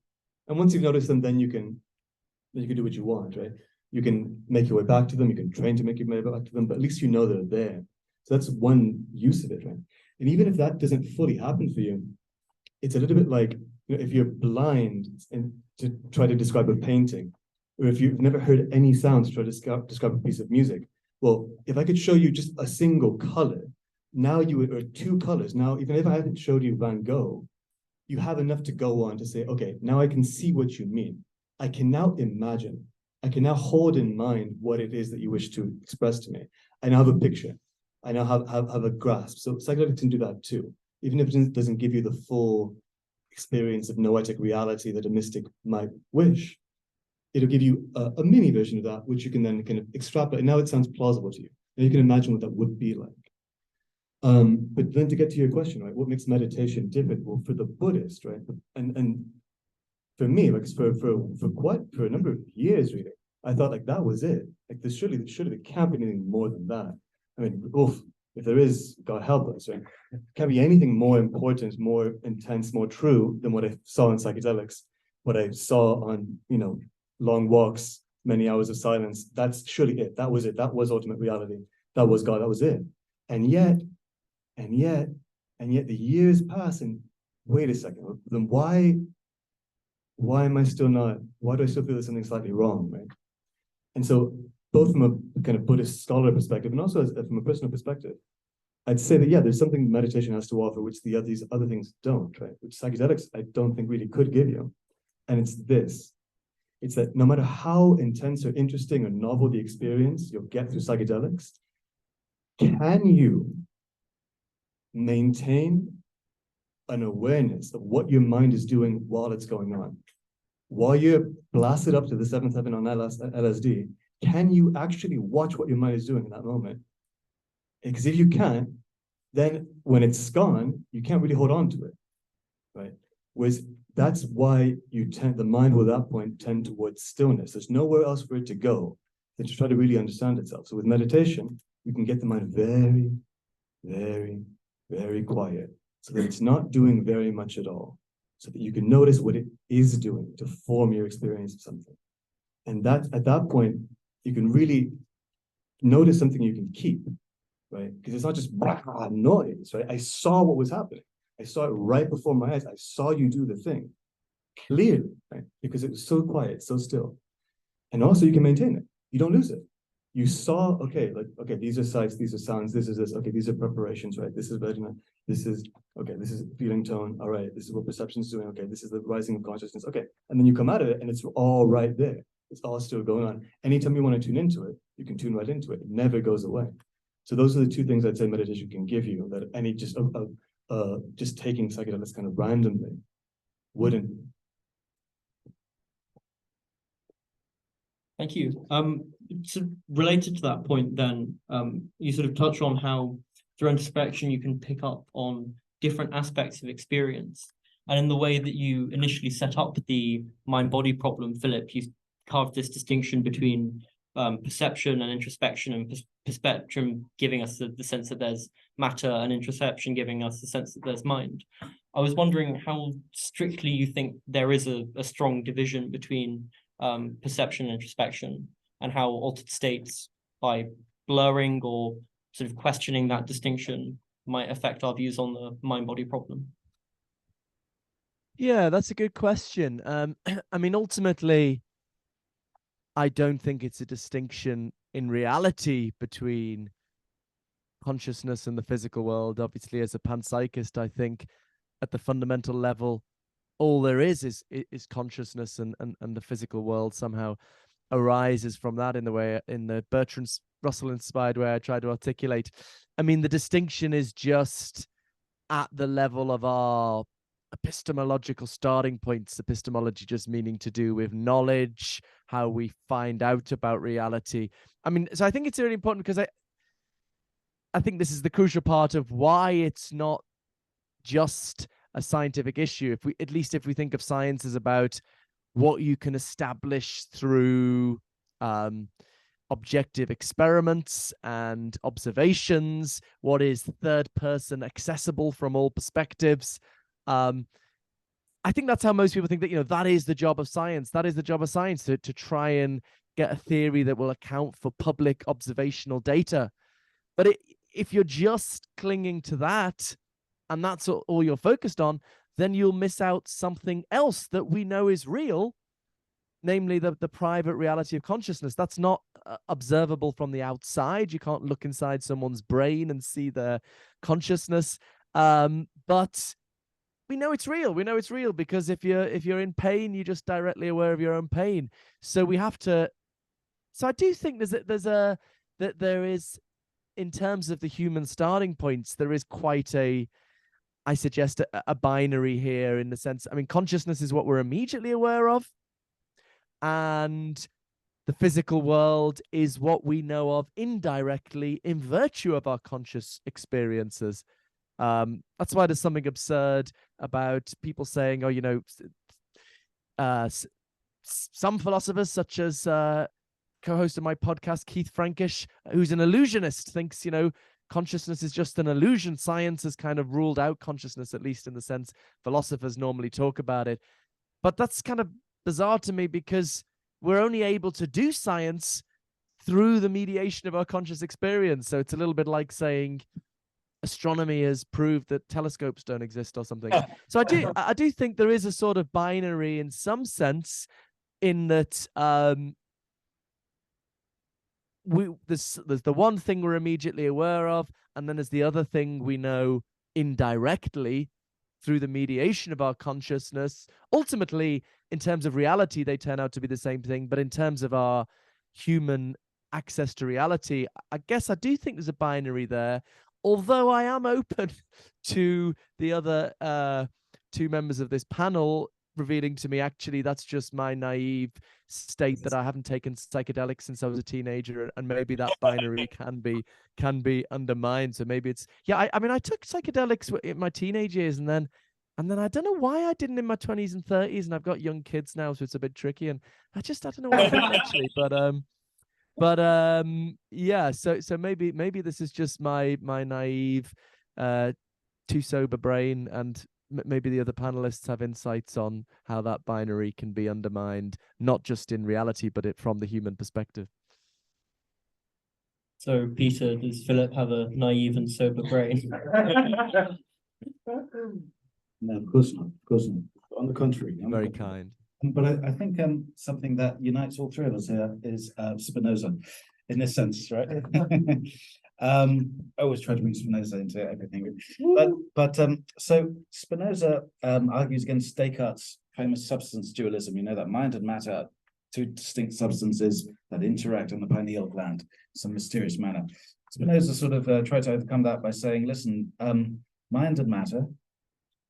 And once you've noticed them, then you can do what you want, right? You can make your way back to them. You can train to make your way back to them, but at least you know they're there. So that's one use of it, right? And even if that doesn't fully happen for you, it's a little bit like, if you're blind and to try to describe a painting, or if you've never heard any sounds to try to describe a piece of music. Well, if I could show you just a single color, or two colors, now, even if I hadn't showed you Van Gogh, you have enough to go on to say, okay, now I can see what you mean. I can now imagine. I can now hold in mind what it is that you wish to express to me. I now have a picture. I now have a grasp. So psychedelics can do that too. Even if it doesn't give you the full experience of noetic reality that a mystic might wish, it'll give you a mini version of that, which you can then kind of extrapolate. And now it sounds plausible to you. And you can imagine what that would be like. But then to get to your question, right, what makes meditation different? Well, for the Buddhist, right, and for me, like for a number of years, really, I thought like that was it. Like there can't be anything more than that. I mean, if there is, God help us, right? Can't be anything more important, more intense, more true than what I saw in psychedelics, what I saw on, long walks, many hours of silence. That's surely it. That was it. That was ultimate reality. That was God. That was it. And yet the years pass, and wait a second, then why am I still not, why do I still feel there's something slightly wrong, right? And so both from a kind of Buddhist scholar perspective and also from a personal perspective, I'd say that, yeah, there's something meditation has to offer, which these other things don't, right? Which psychedelics, I don't think really could give you. And it's this. It's that no matter how intense or interesting or novel the experience you'll get through psychedelics, can you maintain an awareness of what your mind is doing while it's going on? While you're blasted up to the seventh heaven on LSD, can you actually watch what your mind is doing in that moment? Because if you can't, then when it's gone, you can't really hold on to it, right? Whereas that's why the mind will at that point tend towards stillness. There's nowhere else for it to go than to try to really understand itself. So with meditation, you can get the mind very, very, very quiet so that it's not doing very much at all, so that you can notice what it is doing to form your experience of something. And that at that point, you can really notice something you can keep, right? Because it's not just noise, right? I saw what was happening. I saw it right before my eyes. I saw you do the thing clearly, right? Because it was so quiet, so still. And also you can maintain it. You don't lose it. You saw, okay, these are sights, these are sounds, this is this, okay, these are preparations, right? This is Vajna, this is feeling tone, all right, this is what perception is doing, okay, this is the rising of consciousness, okay. And then you come out of it and it's all right there. It's all still going on. Anytime you want to tune into it, you can tune right into it. It never goes away. So those are the two things I'd say meditation can give you that any just taking psychedelics kind of randomly wouldn't. Thank you. So related to that point then, you sort of touch on how through introspection you can pick up on different aspects of experience. And in the way that you initially set up the mind-body problem, Philip, you carved this distinction between perception and introspection, and perception giving us the sense that there's matter, and introspection giving us the sense that there's mind. I was wondering how strictly you think there is a strong division between perception and introspection, and how altered states, by blurring or sort of questioning that distinction, might affect our views on the mind-body problem. Yeah, that's a good question. I mean, ultimately, I don't think it's a distinction in reality between consciousness and the physical world. Obviously, as a panpsychist, I think at the fundamental level, all there is consciousness, and the physical world somehow arises from that in the Bertrand Russell inspired way I try to articulate. I mean, the distinction is just at the level of our epistemological starting points. Epistemology just meaning to do with knowledge, how we find out about reality. I mean, so I think it's really important because I think this is the crucial part of why it's not just a scientific issue. If we, at least if we think of science as about what you can establish through objective experiments and observations, what is third person accessible from all perspectives. I think that's how most people think that, you know, that is the job of science. That is the job of science, to try and get a theory that will account for public observational data. But if you're just clinging to that, and that's all you're focused on, then you'll miss out something else that we know is real, namely the private reality of consciousness. That's not observable from the outside. You can't look inside someone's brain and see their consciousness. But we know it's real. We know it's real because if you're in pain, you're just directly aware of your own pain. So we have to. So I do think there is, in terms of the human starting points, there is quite I suggest a binary here, in the sense, I mean, consciousness is what we're immediately aware of, and the physical world is what we know of indirectly in virtue of our conscious experiences. That's why there's something absurd about people saying, oh, you know, some philosophers, such as co-host of my podcast, Keith Frankish, who's an illusionist, thinks, you know, consciousness is just an illusion. Science has kind of ruled out consciousness, at least in the sense philosophers normally talk about it. But that's kind of bizarre to me, because we're only able to do science through the mediation of our conscious experience. So it's a little bit like saying astronomy has proved that telescopes don't exist or something. So I do think there is a sort of binary in some sense, in that there's the one thing we're immediately aware of, and then there's the other thing we know indirectly through the mediation of our consciousness. Ultimately, in terms of reality, they turn out to be the same thing, but in terms of our human access to reality, I guess I do think there's a binary there, although I am open to the other two members of this panel revealing to me, actually, that's just my naive state that I haven't taken psychedelics since I was a teenager, and maybe that binary can be undermined. So maybe it's, yeah, I mean, I took psychedelics in my teenage years, and then I don't know why I didn't in my 20s and 30s, and I've got young kids now, so it's a bit tricky, and I don't know why I didn't actually, but yeah, so maybe this is just my naive too sober brain, and maybe the other panelists have insights on how that binary can be undermined, not just in reality, but from the human perspective. So, Peter, does Philip have a naive and sober brain? No, of course not. Of course not. On the contrary. Very kind. But I think something that unites all three of us here is Spinoza, in this sense, right? I always try to bring Spinoza into everything, but so Spinoza argues against Descartes' famous substance dualism. You know that mind and matter are two distinct substances that interact on the pineal gland in some mysterious manner. Spinoza sort of tried to overcome that by saying, listen, mind and matter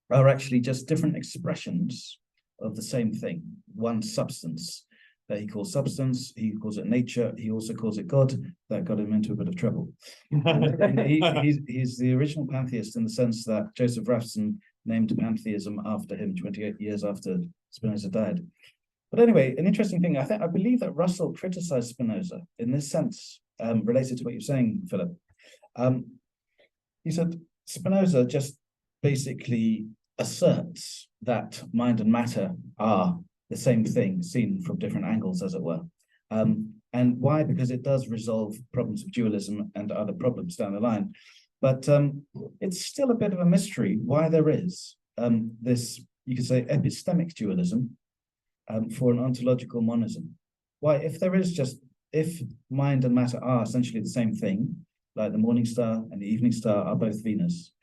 are actually just different expressions of the same thing, one substance that he calls substance. He calls it nature. He also calls it God. That got him into a bit of trouble. And he's the original pantheist, in the sense that Joseph Raphson named pantheism after him 28 years after Spinoza died. But anyway, an interesting thing, I believe that Russell criticized Spinoza in this sense, related to what you're saying, Philip. He said Spinoza just basically asserts that mind and matter are the same thing seen from different angles, as it were. And why? Because it does resolve problems of dualism and other problems down the line. But it's still a bit of a mystery why there is this, you could say, epistemic dualism for an ontological monism. Why, if mind and matter are essentially the same thing, like the morning star and the evening star are both Venus,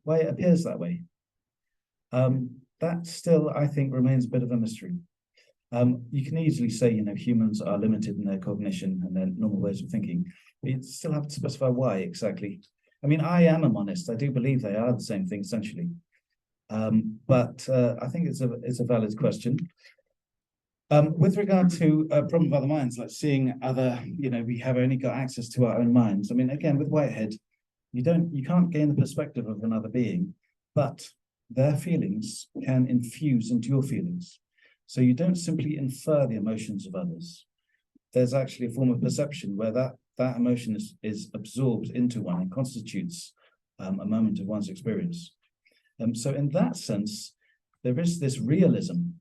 why it appears that way? That still, I think, remains a bit of a mystery. You can easily say, humans are limited in their cognition and their normal ways of thinking. But you still have to specify why exactly. I mean, I am a monist. I do believe they are the same thing essentially. But I think it's a valid question. With regard to problem of other minds, like seeing other, we have only got access to our own minds. I mean, again, with Whitehead, you can't gain the perspective of another being, but their feelings can infuse into your feelings. So you don't simply infer the emotions of others. There's actually a form of perception where that emotion is absorbed into one and constitutes a moment of one's experience. So in that sense, there is this realism,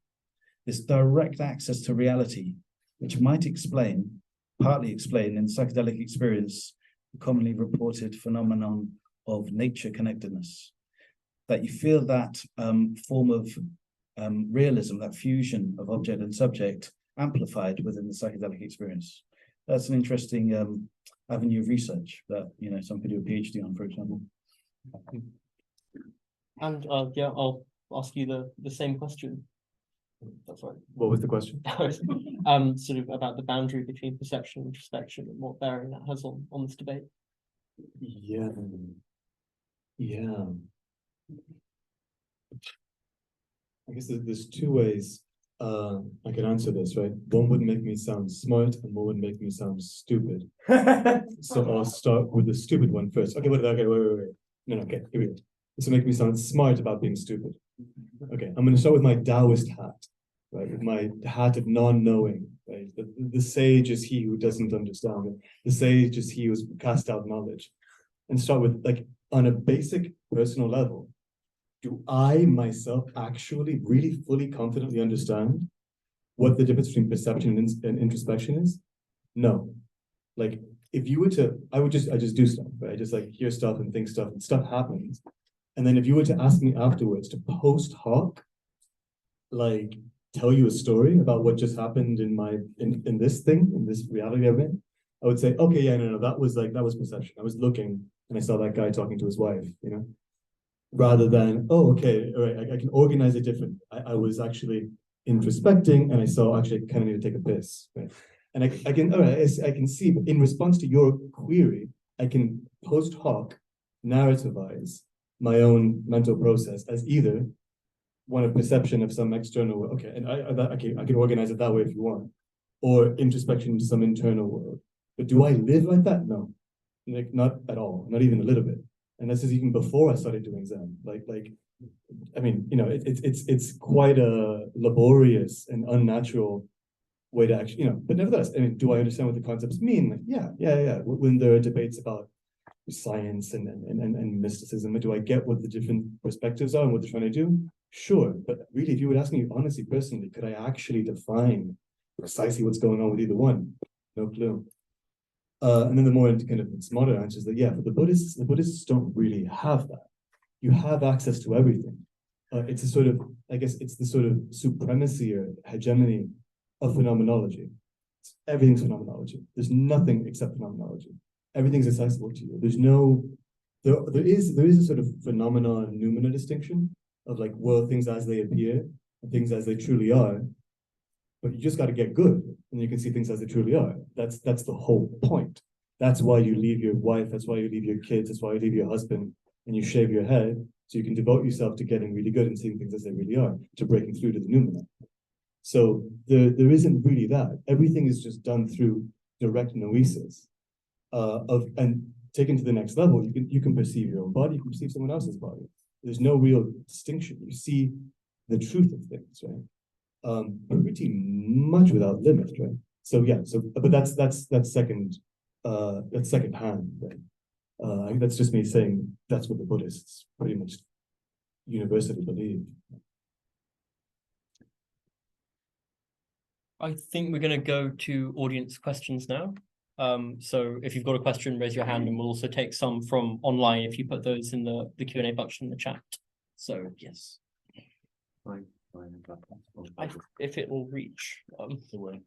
this direct access to reality, which might partly explain in psychedelic experience, the commonly reported phenomenon of nature connectedness. That you feel that form of realism, that fusion of object and subject amplified within the psychedelic experience. That's an interesting avenue of research that some could do a PhD on, for example. And yeah, I'll ask you the same question. That's right. What was the question? Sort of about the boundary between perception and introspection and what bearing that has on this debate. Yeah. I guess there's two ways I can answer this, right? One would make me sound smart and one would make me sound stupid. So I'll start with the stupid one first. Okay, wait. No, okay, here we go. This will make me sound smart about being stupid. Okay, I'm going to start with my Taoist hat, right? With my hat of non-knowing, right? The sage is he who doesn't understand. The sage is he who's cast out knowledge. And start with, like, on a basic personal level, do I myself actually really fully confidently understand what the difference between perception and introspection is? No. Like, if you were to, I just do stuff, right? I just like hear stuff and think stuff and stuff happens. And then if you were to ask me afterwards to post hoc, like tell you a story about what just happened in this thing, in this reality I'm in, I would say, okay, yeah, no, that was perception. I was looking and I saw that guy talking to his wife, rather than, oh, okay, all right, I can organize it different. I was actually introspecting and I saw actually I kind of need to take a piss, right? And I can see in response to your query, I can post hoc narrativize my own mental process as either one of perception of some external world. Okay, and I can organize it that way if you want, or introspection into some internal world. But do I live like that? No, like not at all, not even a little bit. And this is even before I started doing Zen. I mean, it's quite a laborious and unnatural way to actually, but nevertheless, I mean, do I understand what the concepts mean? Like, yeah. When there are debates about science and mysticism, do I get what the different perspectives are and what they're trying to do? Sure, but really, if you would ask me honestly, personally, could I actually define precisely what's going on with either one? No clue. And then the more kind of smarter answer is that, yeah, for the Buddhists don't really have that. You have access to everything. It's a sort of, I guess, it's the sort of supremacy or hegemony of phenomenology. Everything's phenomenology. There's nothing except phenomenology. Everything's accessible to you. There is a sort of phenomenon-noumena distinction of like, well, things as they appear and things as they truly are. But you just got to get good, and you can see things as they truly are. That's the whole point. That's why you leave your wife. That's why you leave your kids. That's why you leave your husband, and you shave your head so you can devote yourself to getting really good and seeing things as they really are, to breaking through to the noumena. So there isn't really that. Everything is just done through direct noesis. And taken to the next level, you can perceive your own body, you can perceive someone else's body. There's no real distinction. You see the truth of things, right? Pretty much without limit, right? So yeah, but that's second hand, right? That's just me saying that's what the Buddhists pretty much universally believe. I think we're going to go to audience questions now. So if you've got a question, raise your hand, and we'll also take some from online if you put those in the Q&A box in the chat. So yes. If it will reach the way.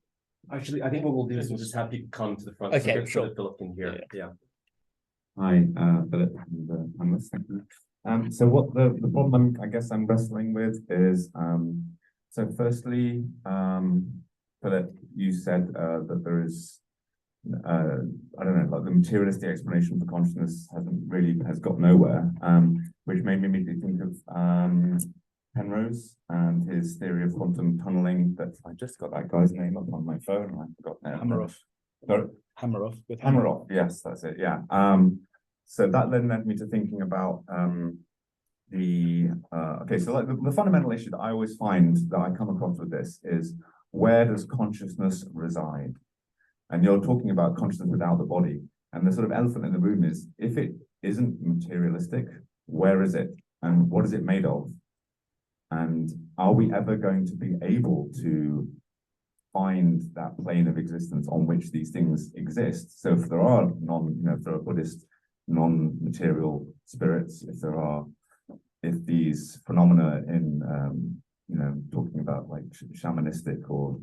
Actually, I think what we'll do is we'll just have people come to the front. Okay, so sure. that Philip can hear. Yeah. Hi, Philip, and I'm listening. So what the problem I guess I'm wrestling with is, so firstly, Philip, you said that there is, I don't know, like materialistic explanation for consciousness has got nowhere, which made me immediately think of Penrose and his theory of quantum tunneling. That I just got that guy's name up on my phone and I forgot now. Hammeroff. Sorry? Hammeroff. With Hammeroff, yes, that's it. Yeah. So that then led me to thinking about okay, so like the fundamental issue that I always find that I come across with this is, where does consciousness reside? And you're talking about consciousness without the body. And the sort of elephant in the room is, if it isn't materialistic, where is it? And what is it made of? And are we ever going to be able to find that plane of existence on which these things exist? So if there are if there are Buddhist non-material spirits, if these phenomena in, talking about like shamanistic or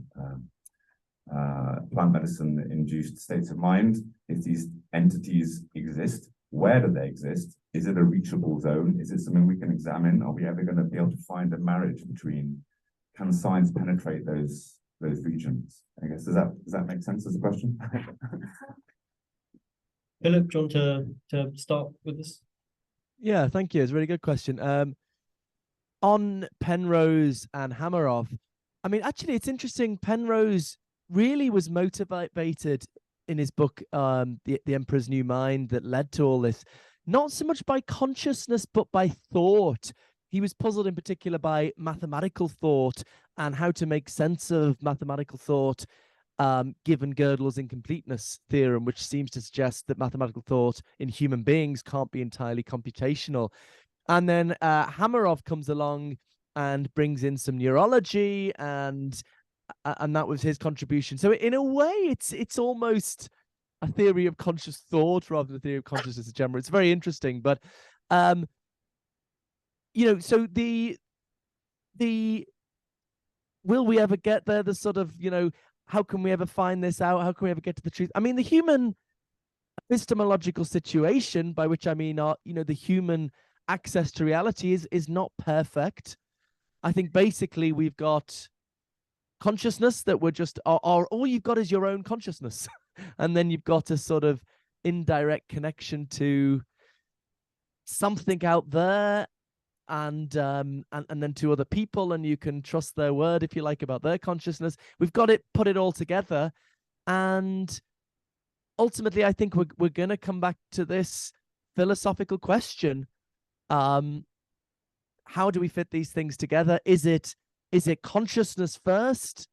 plant medicine induced states of mind, if these entities exist, where do they exist? Is it a reachable zone? Is it something we can examine? Are we ever going to be able to find a marriage between, can science penetrate those regions? I guess, does that make sense as a question? Philip, do you want to start with this? Yeah, thank you. It's a really good question. On Penrose and Hammeroff, I mean, actually, it's interesting. Penrose really was motivated in his book, the Emperor's New Mind, that led to all this, not so much by consciousness, but by thought. He was puzzled in particular by mathematical thought and how to make sense of mathematical thought, given Gödel's incompleteness theorem, which seems to suggest that mathematical thought in human beings can't be entirely computational. And then Hammeroff comes along and brings in some neurology, and that was his contribution. So in a way, it's almost a theory of conscious thought rather than a theory of consciousness in general. It's very interesting, but so the will we ever get there? The sort of, how can we ever find this out? How can we ever get to the truth? I mean, the human epistemological situation, by which I mean, the human access to reality is not perfect. I think basically we've got consciousness that we're just, all you've got is your own consciousness. And then you've got a sort of indirect connection to something out there, and then to other people, and you can trust their word, if you like, about their consciousness. We've got it, put it all together, and ultimately I think we're going to come back to this philosophical question. How do we fit these things together? Is it consciousness first,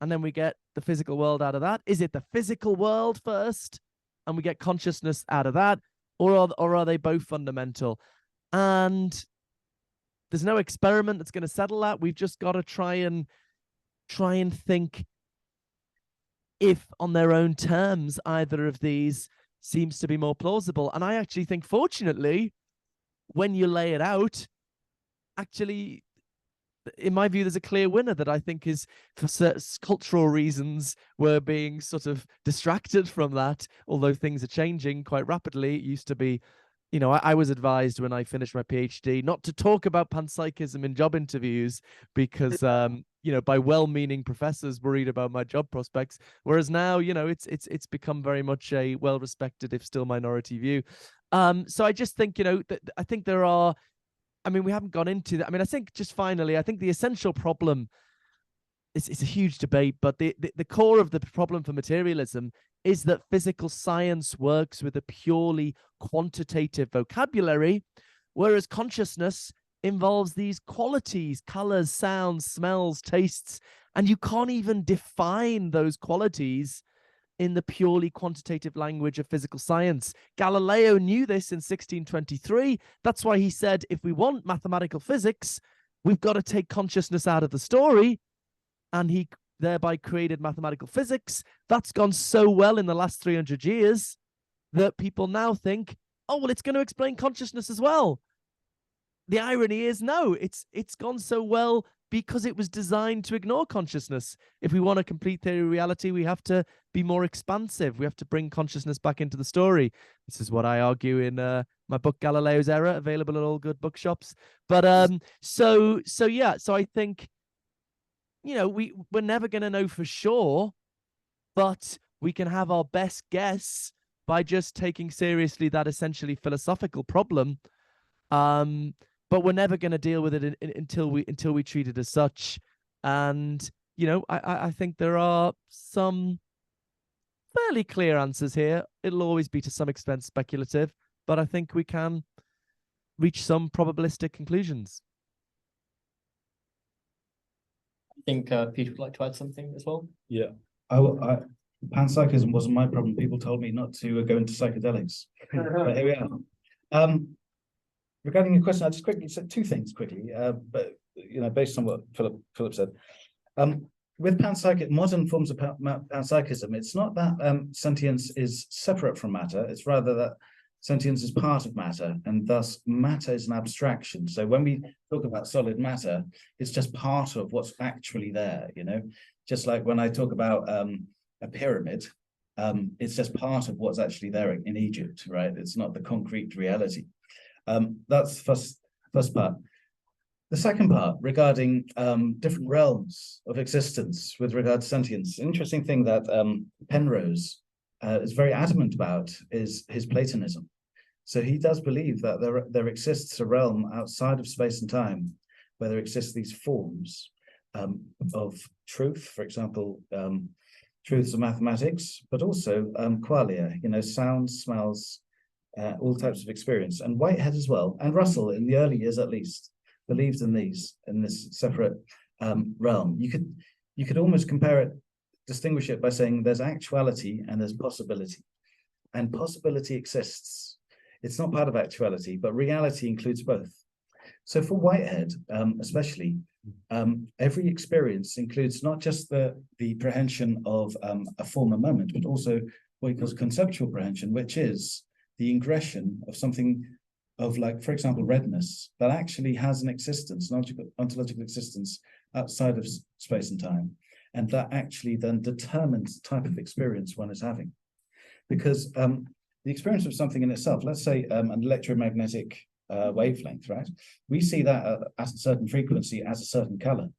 and then we get the physical world out of that? Is it the physical world first, and we get consciousness out of that? Or are they both fundamental? And there's no experiment that's going to settle that. We've just got to try and think if, on their own terms, either of these seems to be more plausible. And I actually think, fortunately, when you lay it out, actually, in my view, there's a clear winner that I think is, for certain cultural reasons, we're being sort of distracted from that, although things are changing quite rapidly. It used to be, I was advised when I finished my PhD not to talk about panpsychism in job interviews because, by well-meaning professors worried about my job prospects. Whereas now, it's become very much a well-respected, if still minority view. So I just think, I think there are, we haven't gone into that. I think just finally, I think the essential problem it's a huge debate, but the core of the problem for materialism is that physical science works with a purely quantitative vocabulary, whereas consciousness involves these qualities, colors, sounds, smells, tastes, and you can't even define those qualities in the purely quantitative language of physical science. Galileo knew this in 1623. That's why he said, if we want mathematical physics, we've got to take consciousness out of the story. And he thereby created mathematical physics. That's gone so well in the last 300 years that people now think, oh, well, it's going to explain consciousness as well. The irony is, no, it's gone so well because it was designed to ignore consciousness. If we want a complete theory of reality, we have to be more expansive. We have to bring consciousness back into the story. This is what I argue in my book, Galileo's Error, available at all good bookshops. But so I think, we're never going to know for sure, but we can have our best guess by just taking seriously that essentially philosophical problem. But we're never going to deal with it until we treat it as such. And I think there are some fairly clear answers here. It'll always be to some extent speculative, but I think we can reach some probabilistic conclusions. I think Peter would like to add something as well. Yeah, panpsychism wasn't my problem. People told me not to go into psychedelics. But here we are. Regarding your question, I just quickly said two things quickly, but based on what Philip said. With modern forms of panpsychism, it's not that sentience is separate from matter. It's rather that sentience is part of matter, and thus matter is an abstraction. So when we talk about solid matter, it's just part of what's actually there. Just like when I talk about a pyramid, it's just part of what's actually there in Egypt, right? It's not the concrete reality. That's the first part. The second part regarding different realms of existence with regard to sentience. An interesting thing that Penrose is very adamant about is his Platonism. So he does believe that there exists a realm outside of space and time where there exist these forms of truth, for example, truths of mathematics, but also qualia, sounds, smells, all types of experience. And Whitehead as well, and Russell in the early years at least, believed in this separate realm. You could almost distinguish it by saying there's actuality and there's possibility. And possibility exists. It's not part of actuality, but reality includes both. So for Whitehead, especially, every experience includes not just the prehension of a former moment, but also what he calls conceptual prehension, which is the ingression of something of, like, for example, redness that actually has an existence, an ontological existence outside of space and time. And that actually then determines the type of experience one is having. Because the experience of something in itself, let's say an electromagnetic wavelength, right? We see that at a certain frequency as a certain color,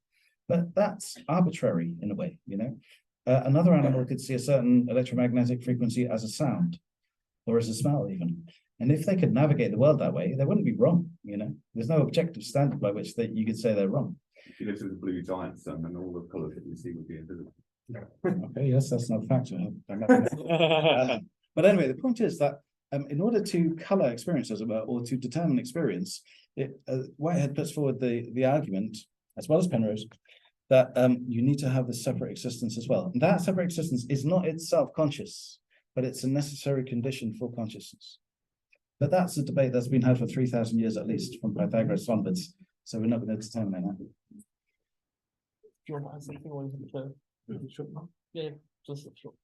but that's arbitrary in a way, Another animal could see a certain electromagnetic frequency as a sound or as a smell even. And if they could navigate the world that way, they wouldn't be wrong, There's no objective standard by which you could say they're wrong. If you look at the blue giant sun, and all the colours that you see would be invisible. Okay, yes, that's not a factor. But anyway, the point is that in order to color experience, as it were, or to determine experience, Whitehead puts forward the argument, as well as Penrose, that you need to have this separate existence as well. And that separate existence is not itself conscious, but it's a necessary condition for consciousness. But that's a debate that's been had for 3,000 years at least, from Pythagoras onwards. So we're not going to determine that. Do you want to add something or yeah, just short.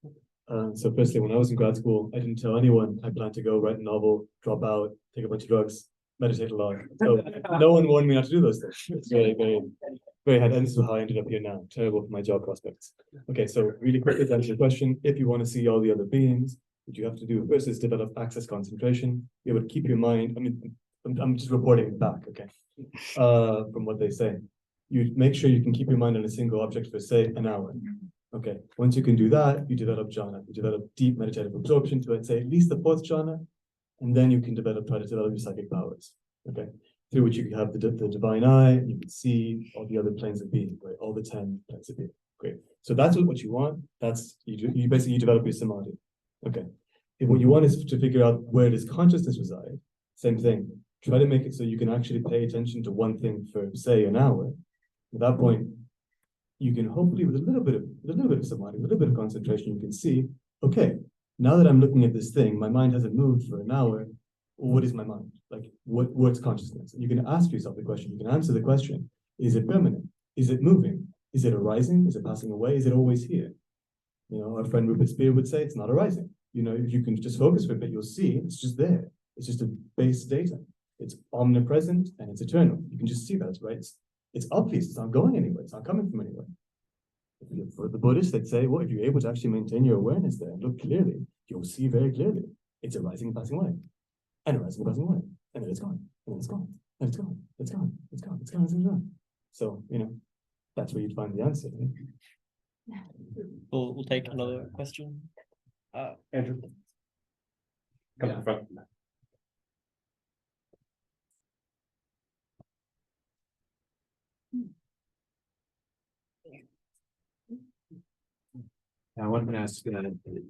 So firstly, when I was in grad school, I didn't tell anyone I planned to go write a novel, drop out, take a bunch of drugs, meditate a lot. So no one warned me not to do those things. It's very, very, very hard. And this is how I ended up here now. Terrible for my job prospects. Okay, so really quickly to answer your question, if you want to see all the other beings, what you have to do first is develop access concentration. Be able to keep your mind. I mean, I'm just reporting back, okay, from what they say. You make sure you can keep your mind on a single object for, say, an hour. Okay, once you can do that, you develop jhana. You develop deep meditative absorption to, I'd say, at least the fourth jhana, and then you can try to develop your psychic powers. Okay, through which you can have the divine eye. You can see all the other planes of being, right? All the 10 planes of being. Great. So that's what you want. That's you basically develop your samadhi. Okay. If what you want is to figure out where does consciousness reside, same thing. Try to make it so you can actually pay attention to one thing for, say, an hour. At that point, you can hopefully, with a little bit of samadhi, a little bit of concentration, you can see, okay, now that I'm looking at this thing, my mind hasn't moved for an hour. What is my mind? Like, what's consciousness? And you can ask yourself the question. You can answer the question: is it permanent? Is it moving? Is it arising? Is it passing away? Is it always here? Our friend Rupert Spear would say it's not arising. If you can just focus for a bit, you'll see it's just there. It's just a base data. It's omnipresent and it's eternal. You can just see that, right? It's obvious. It's not going anywhere. It's not coming from anywhere. For the Buddhists, they'd say, well, if you're able to actually maintain your awareness there and look clearly, you'll see very clearly. It's arising and passing away. And arising and passing away. And then it's gone. And then it's gone. And it's gone. It's gone. It's gone. It's gone. It's gone. So, that's where you'd find the answer. We'll take another question. Andrew. Come to the front. I wanted to ask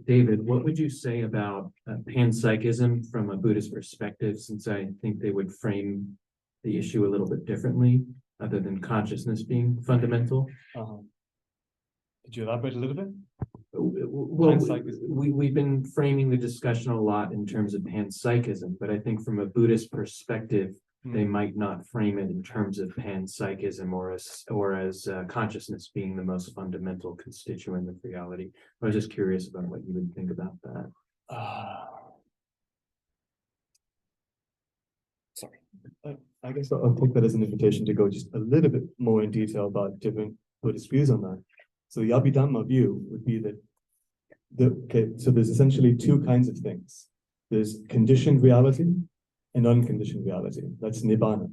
David, what would you say about panpsychism from a Buddhist perspective, since I think they would frame the issue a little bit differently, other than consciousness being fundamental? Could you elaborate a little bit? Well, Panpsychism. we've been framing the discussion a lot in terms of panpsychism, but I think from a Buddhist perspective, they might not frame it in terms of panpsychism or as consciousness being the most fundamental constituent of reality. I was just curious about what you would think about that. Sorry. I guess I'll take that as an invitation to go just a little bit more in detail about different Buddhist views on that. So the Abhidhamma view would be that so there's essentially two kinds of things. There's conditioned reality and unconditioned reality. That's nibbana.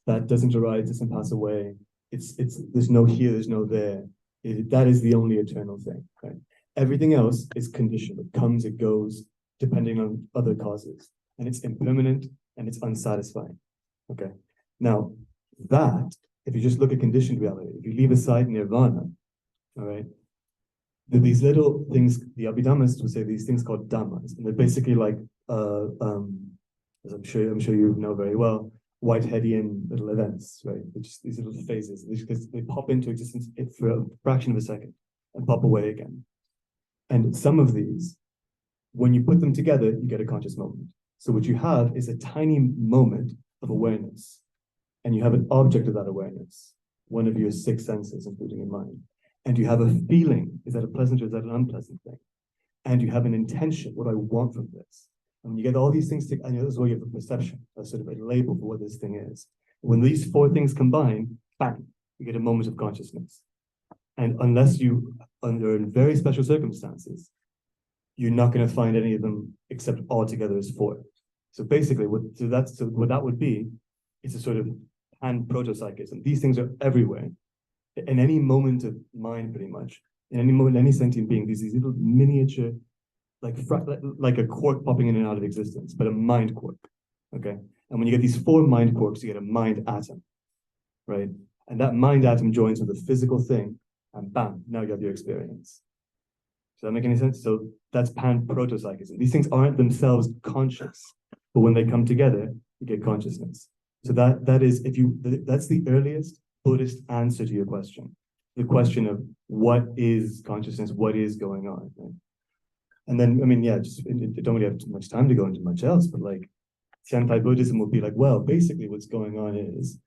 That doesn't arise, doesn't pass away. It's there's no here, there's no there. That is the only eternal thing. Right? Everything else is conditioned. It comes, it goes, depending on other causes, and it's impermanent and it's unsatisfying. Okay. Now that, if you just look at conditioned reality, if you leave aside nirvana, all right, there are these little things. The Abhidhammists would say these things called dhammas, and they're basically like as I'm sure you know very well, Whiteheadian little events, right? They're just these little phases. They pop into existence for a fraction of a second and pop away again. And some of these, when you put them together, you get a conscious moment. So what you have is a tiny moment of awareness, and you have an object of that awareness, one of your six senses, including your mind. And you have a feeling, is that a pleasant or is that an unpleasant thing? And you have an intention, what I want from this. And when you get all these things together, and this is where you have a perception, a sort of a label for what this thing is. When these four things combine, bang, you get a moment of consciousness. And unless you, under very special circumstances, you're not going to find any of them except all together as four. So basically, what that would be, it's a sort of pan-protopsychism. These things are everywhere. In any moment of mind, pretty much, in any moment, any sentient being, these little miniature, like a quark popping in and out of existence, but a mind quark. Okay. And when you get these four mind quarks, you get a mind atom, right? And that mind atom joins with a physical thing, and bam, now you have your experience. Does that make any sense? So that's pan-protopsychism. These things aren't themselves conscious, but when they come together, you get consciousness. So that is, that's the earliest Buddhist answer to your question. The question of what is consciousness, what is going on, right? And then, I mean, yeah, just I don't really have too much time to go into much else, but like Tiantai Buddhism would be like, well, basically what's going on is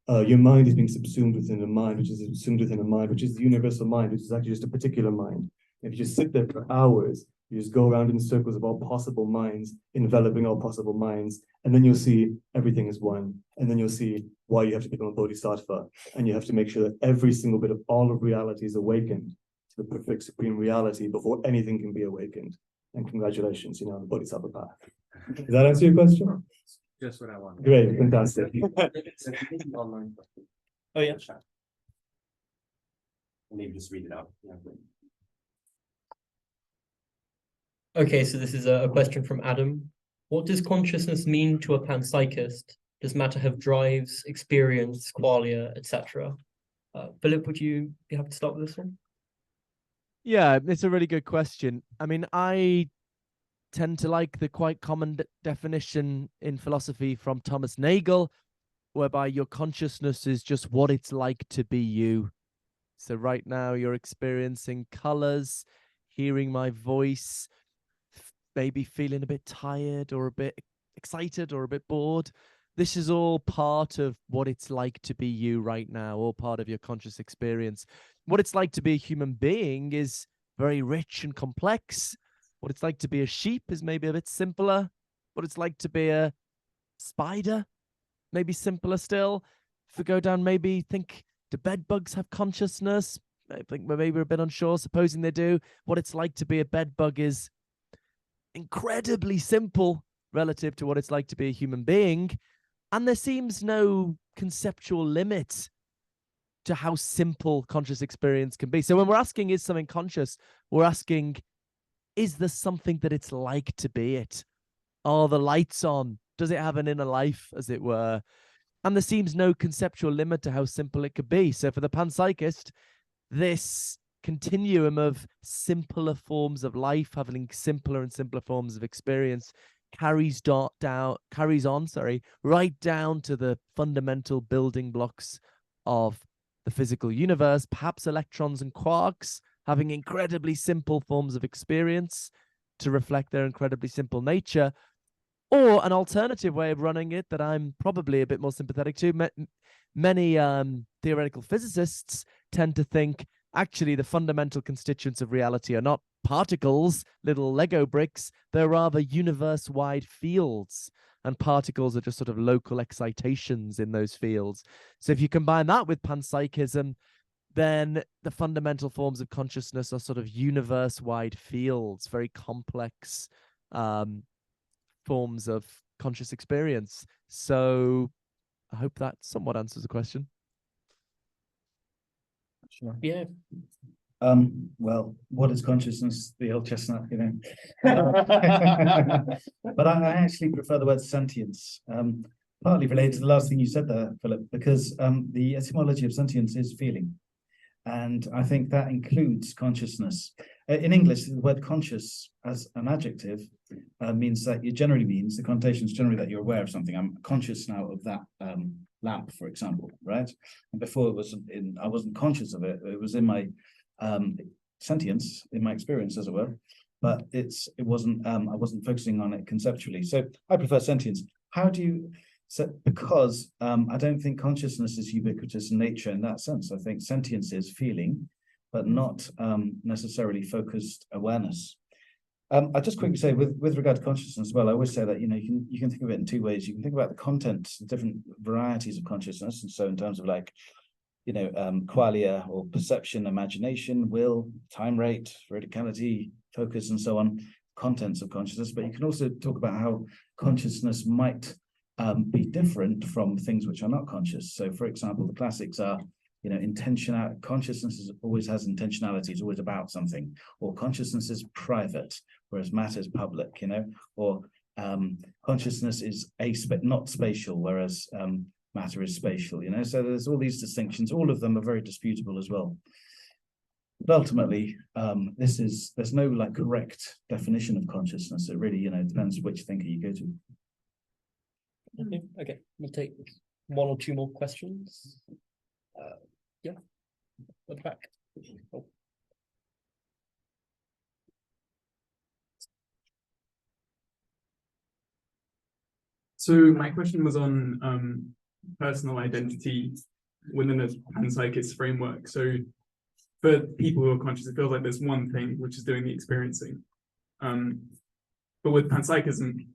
your mind is being subsumed within a mind, which is subsumed within a mind, which is the universal mind, which is actually just a particular mind. If you just sit there for hours, you just go around in circles of all possible minds, enveloping all possible minds, and then you'll see everything is one. And then you'll see why you have to become a bodhisattva. And you have to make sure that every single bit of all of reality is awakened to the perfect supreme reality before anything can be awakened. And congratulations, you know, the bodhisattva path. Does that answer your question? Just what I wanted. Great, fantastic. Oh yeah. Maybe just read it out. Yeah. Okay, so this is a question from Adam. What does consciousness mean to a panpsychist? Does matter have drives, experience, qualia, etc.? Philip, would you be happy to start with this one? Yeah, it's a really good question. I mean, I tend to like the quite common definition in philosophy from Thomas Nagel, whereby your consciousness is just what it's like to be you. So right now you're experiencing colors, hearing my voice, maybe feeling a bit tired or a bit excited or a bit bored. This is all part of what it's like to be you right now, all part of your conscious experience. What it's like to be a human being is very rich and complex. What it's like to be a sheep is maybe a bit simpler. What it's like to be a spider, maybe simpler still. If we go down, maybe think, do bed bugs have consciousness? I think maybe we're a bit unsure, supposing they do. What it's like to be a bed bug is incredibly simple relative to what it's like to be a human being. And there seems no conceptual limit to how simple conscious experience can be. So when we're asking, is something conscious, we're asking, is there something that it's like to be it? Are the lights on? Does it have an inner life, as it were? And there seems no conceptual limit to how simple it could be. So for the panpsychist, this continuum of simpler forms of life, having simpler and simpler forms of experience, carries on, right down to the fundamental building blocks of the physical universe, perhaps electrons and quarks having incredibly simple forms of experience to reflect their incredibly simple nature. Or an alternative way of running it that I'm probably a bit more sympathetic to. Many theoretical physicists tend to think actually the fundamental constituents of reality are not particles, little Lego bricks, they're rather universe-wide fields. And particles are just sort of local excitations in those fields. So if you combine that with panpsychism, then the fundamental forms of consciousness are sort of universe-wide fields, very complex forms of conscious experience. So I hope that somewhat answers the question. Sure. Yeah. Well, what is consciousness? The old chestnut, you know. But I actually prefer the word sentience, partly related to the last thing you said there, Philip, because the etymology of sentience is feeling. And I think that includes consciousness. In English, the word conscious as an adjective means that it generally means, the connotation is generally that you're aware of something. I'm conscious now of that lamp, for example, right? And before I wasn't conscious of it. It was in my sentience, in my experience, as it were, but I wasn't focusing on it conceptually. So I prefer sentience. How do you? Because I don't think consciousness is ubiquitous in nature in that sense. I think sentience is feeling, but not necessarily focused awareness. I just quickly say, with regard to consciousness as well, I always say that, you know, you can think of it in two ways. You can think about the content, the different varieties of consciousness, and so in terms of, like, you know, qualia or perception, imagination, will, time rate, veridicality, focus, and so on, contents of consciousness. But you can also talk about how consciousness might be different from things which are not conscious. So, for example, the classics are, you know, consciousness always has intentionality, it's always about something, or consciousness is private, whereas matter is public, you know, or consciousness is not spatial, whereas matter is spatial, you know. So there's all these distinctions. All of them are very disputable as well. But ultimately, there's no like correct definition of consciousness. It really, you know, depends which thinker you go to. Okay, we'll take one or two more questions. Yeah, at the back. Oh. So my question was on personal identity within a panpsychist framework. So for people who are conscious, it feels like there's one thing which is doing the experiencing. But with panpsychism,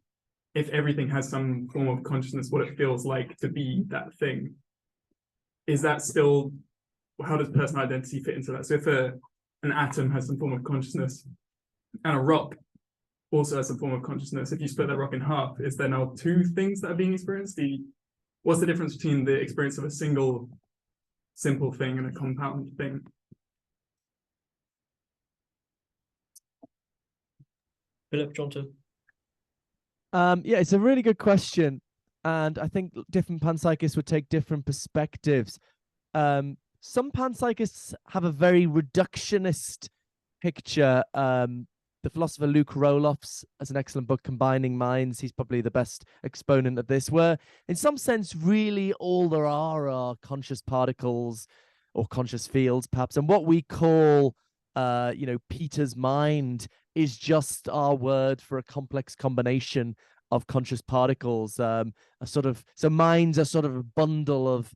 if everything has some form of consciousness, what it feels like to be that thing, is that still, how does personal identity fit into that? So if an atom has some form of consciousness and a rock also has some form of consciousness, if you split that rock in half, is there now two things that are being experienced? What's the difference between the experience of a single simple thing and a compound thing? Philip, do you want to? Yeah, it's a really good question. And I think different panpsychists would take different perspectives. Some panpsychists have a very reductionist picture. The philosopher Luke Roelofs has an excellent book, Combining Minds. He's probably the best exponent of this, where in some sense, really all there are conscious particles or conscious fields, perhaps. And what we call, you know, Peter's mind is just our word for a complex combination of conscious particles. So minds are sort of a bundle of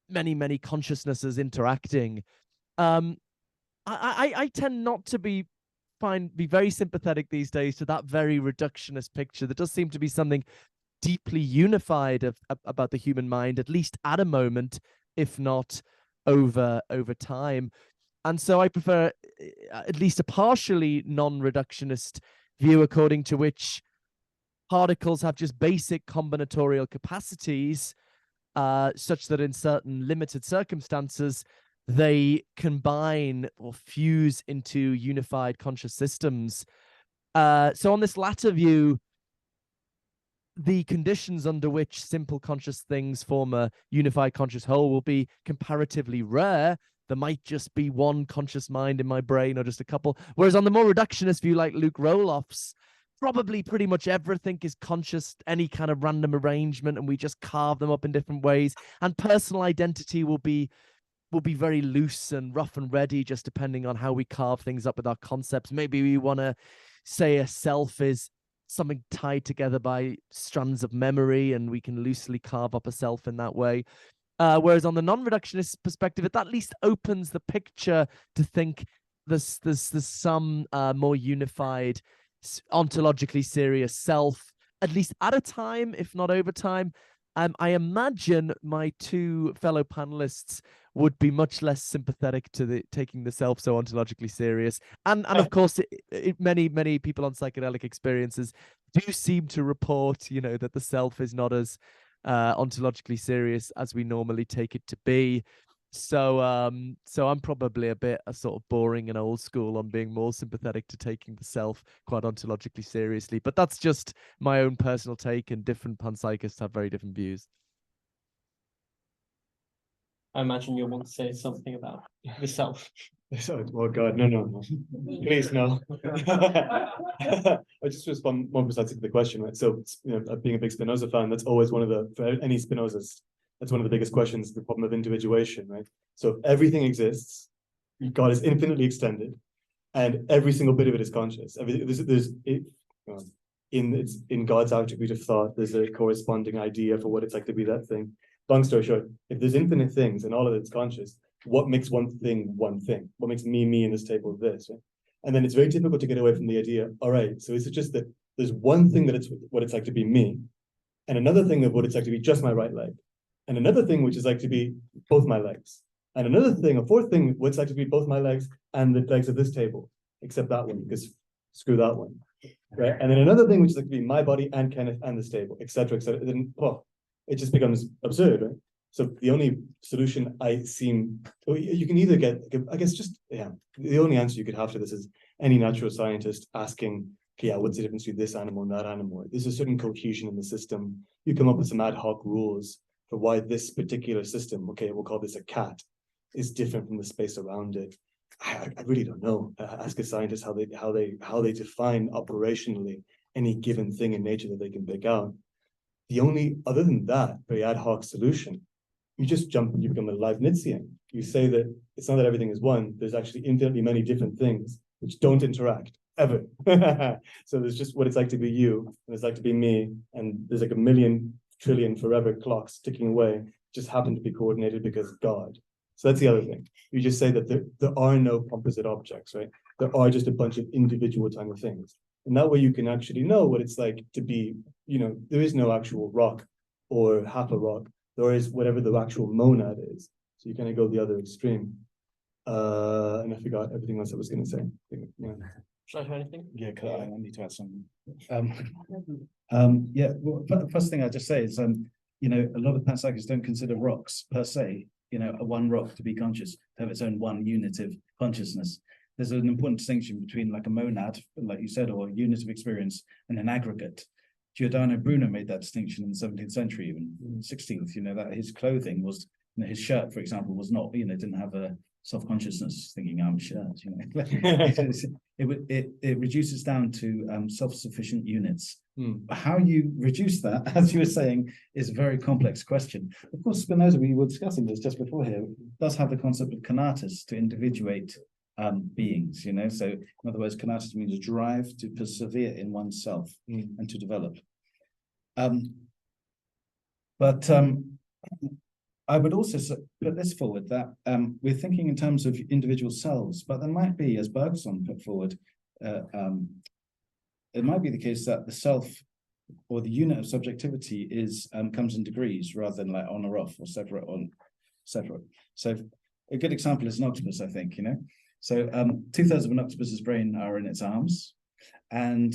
many consciousnesses interacting. I tend not to be very sympathetic these days to that very reductionist picture. There does seem to be something deeply unified about the human mind, at least at a moment, if not over time. And so I prefer at least a partially non-reductionist view, according to which particles have just basic combinatorial capacities, such that in certain limited circumstances, they combine or fuse into unified conscious systems. So on this latter view, the conditions under which simple conscious things form a unified conscious whole will be comparatively rare. There might just be one conscious mind in my brain or just a couple. Whereas on the more reductionist view, like Luke Roloff's, probably pretty much everything is conscious, any kind of random arrangement, and we just carve them up in different ways. And personal identity will be very loose and rough and ready, just depending on how we carve things up with our concepts. Maybe we want to say a self is something tied together by strands of memory, and we can loosely carve up a self in that way. Whereas on the non-reductionist perspective, it at least opens the picture to think there's some more unified, ontologically serious self, at least at a time, if not over time. I imagine my two fellow panelists would be much less sympathetic to taking the self so ontologically serious. And of course, many people on psychedelic experiences do seem to report, that the self is not as ontologically serious as we normally take it to be. So I'm probably a bit sort of boring and old school on being more sympathetic to taking the self quite ontologically seriously. But that's just my own personal take, and different panpsychists have very different views. I imagine you'll want to say something about the self. Oh God, no. Please, no. I just respond more precisely to the question, right? So, being a big Spinoza fan, that's always for any Spinozist, that's one of the biggest questions, the problem of individuation, right? So everything exists, God is infinitely extended, and every single bit of it is conscious. In God's attribute of thought, there's a corresponding idea for what it's like to be that thing. Long story short, if there's infinite things and all of it's conscious, what makes one thing one thing? What makes me in this table this? Right? And then it's very difficult to get away from the idea, all right, so is it just that there's one thing that it's what it's like to be me, and another thing of what it's like to be just my right leg, and another thing which is like to be both my legs, and another thing, a fourth thing, what it's like to be both my legs and the legs of this table, except that one, because screw that one, right? And then another thing which is like to be my body and Kenneth and this table, etc., etc. Then, it just becomes absurd, right? So the only solution you can either get, I guess, the only answer you could have to this is any natural scientist asking, what's the difference between this animal and that animal? There's a certain cohesion in the system. You come up with some ad hoc rules for why this particular system, we'll call this a cat, is different from the space around it. I really don't know. Ask a scientist how they define operationally any given thing in nature that they can pick out. The only, other than that, very ad hoc solution, you just jump and you become a Leibnizian. You say that it's not that everything is one, there's actually infinitely many different things which don't interact, ever. So there's just what it's like to be you, and it's like to be me, and there's like a million trillion forever clocks ticking away, just happen to be coordinated because God. So that's the other thing. You just say that there are no composite objects, right? There are just a bunch of individual tiny things. And that way you can actually know what it's like to be, there is no actual rock or half a rock. There is whatever the actual monad is. So you kind of go the other extreme. And I forgot everything else I was going to say. Yeah. Should I say anything? Yeah, I need to add something. Well, first thing I just say is, a lot of panpsychists don't consider rocks per se, a one rock to be conscious, to have its own one unit of consciousness. There's an important distinction between like a monad, like you said, or a unit of experience, and an aggregate. Giordano Bruno made that distinction in the 17th century, even 16th, that his clothing was, his shirt, for example, was not, didn't have a self-consciousness thinking I'm a shirt, it reduces down to self-sufficient units. How you reduce that, as you were saying, is a very complex question. Of course, Spinoza, we were discussing this just before here, does have the concept of conatus, to individuate beings, so in other words, conatus means a drive to persevere in oneself and to develop. But I would also put this forward, that we're thinking in terms of individual selves, but there might be, as Bergson put forward, it might be the case that the self or the unit of subjectivity comes in degrees rather than like on or off or separate on separate. So a good example is an octopus, I think, So 2/3 of an octopus's brain are in its arms, and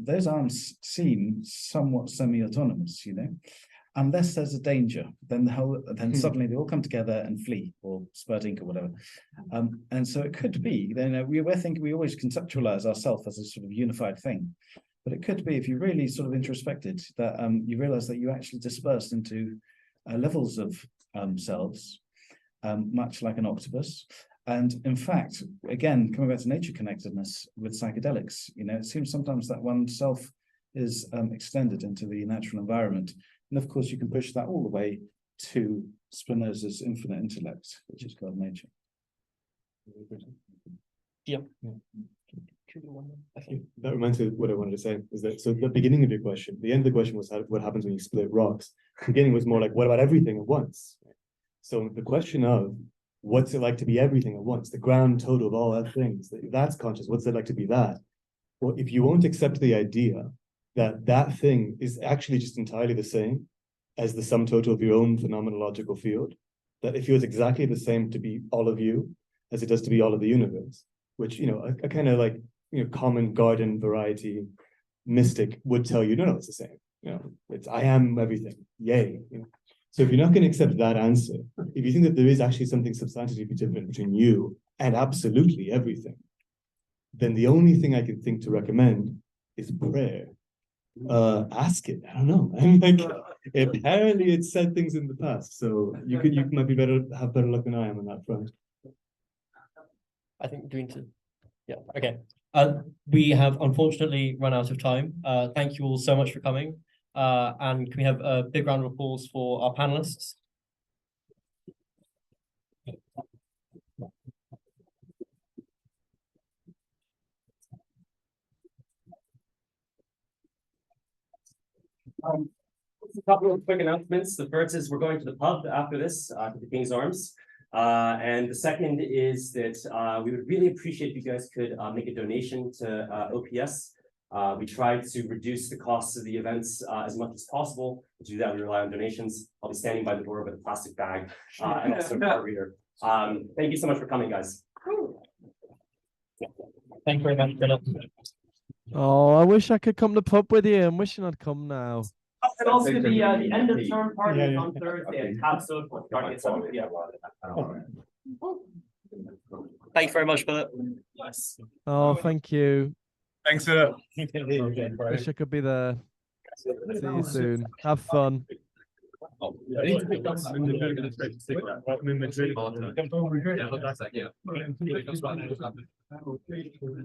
those arms seem somewhat semi-autonomous, unless there's a danger, then suddenly they all come together and flee or spurt ink or whatever. And so it could be, we always conceptualize ourselves as a sort of unified thing. But it could be, if you really sort of introspected, that you realize that you actually dispersed into levels of selves, much like an octopus. And in fact, again, coming back to nature connectedness with psychedelics, it seems sometimes that one self is extended into the natural environment. And of course, you can push that all the way to Spinoza's infinite intellect, which is God nature. Yeah. That reminds me of what I wanted to say, is that, so the beginning of your question, the end of the question was what happens when you split rocks. The beginning was more like, what about everything at once? So the question of what's it like to be everything at once, the grand total of all that things, that's conscious, what's it like to be that? Well, if you won't accept the idea that that thing is actually just entirely the same as the sum total of your own phenomenological field, that it feels exactly the same to be all of you as it does to be all of the universe, which, a kind of like, common garden variety mystic would tell you, no, it's the same. It's I am everything. Yay. So if you're not going to accept that answer, if you think that there is actually something substantively different between you and absolutely everything, then the only thing I can think to recommend is prayer. Ask it. I don't know. I'm like, apparently it's said things in the past, so you might be have better luck than I am on that front. I think doing to, yeah, okay. We have unfortunately run out of time. Thank you all so much for coming. And can we have a big round of applause for our panelists? A couple of quick announcements. The first is we're going to the pub after this, to the King's Arms. And the second is that we would really appreciate if you guys could make a donation to OPS. We try to reduce the costs of the events as much as possible. To do that, we rely on donations. I'll be standing by the door with a plastic bag and also a card reader. Thank you so much for coming, guys. Thank you very much, Philip. Oh, I wish I could come to the pub with you. I'm wishing I'd come now. And also the end of term party on Thursday at Capstone. Thank you very much, Philip. Oh, thank you. Thanks for that. Wish I could be there. See you soon. Have fun. I need to pick up some in Madrid.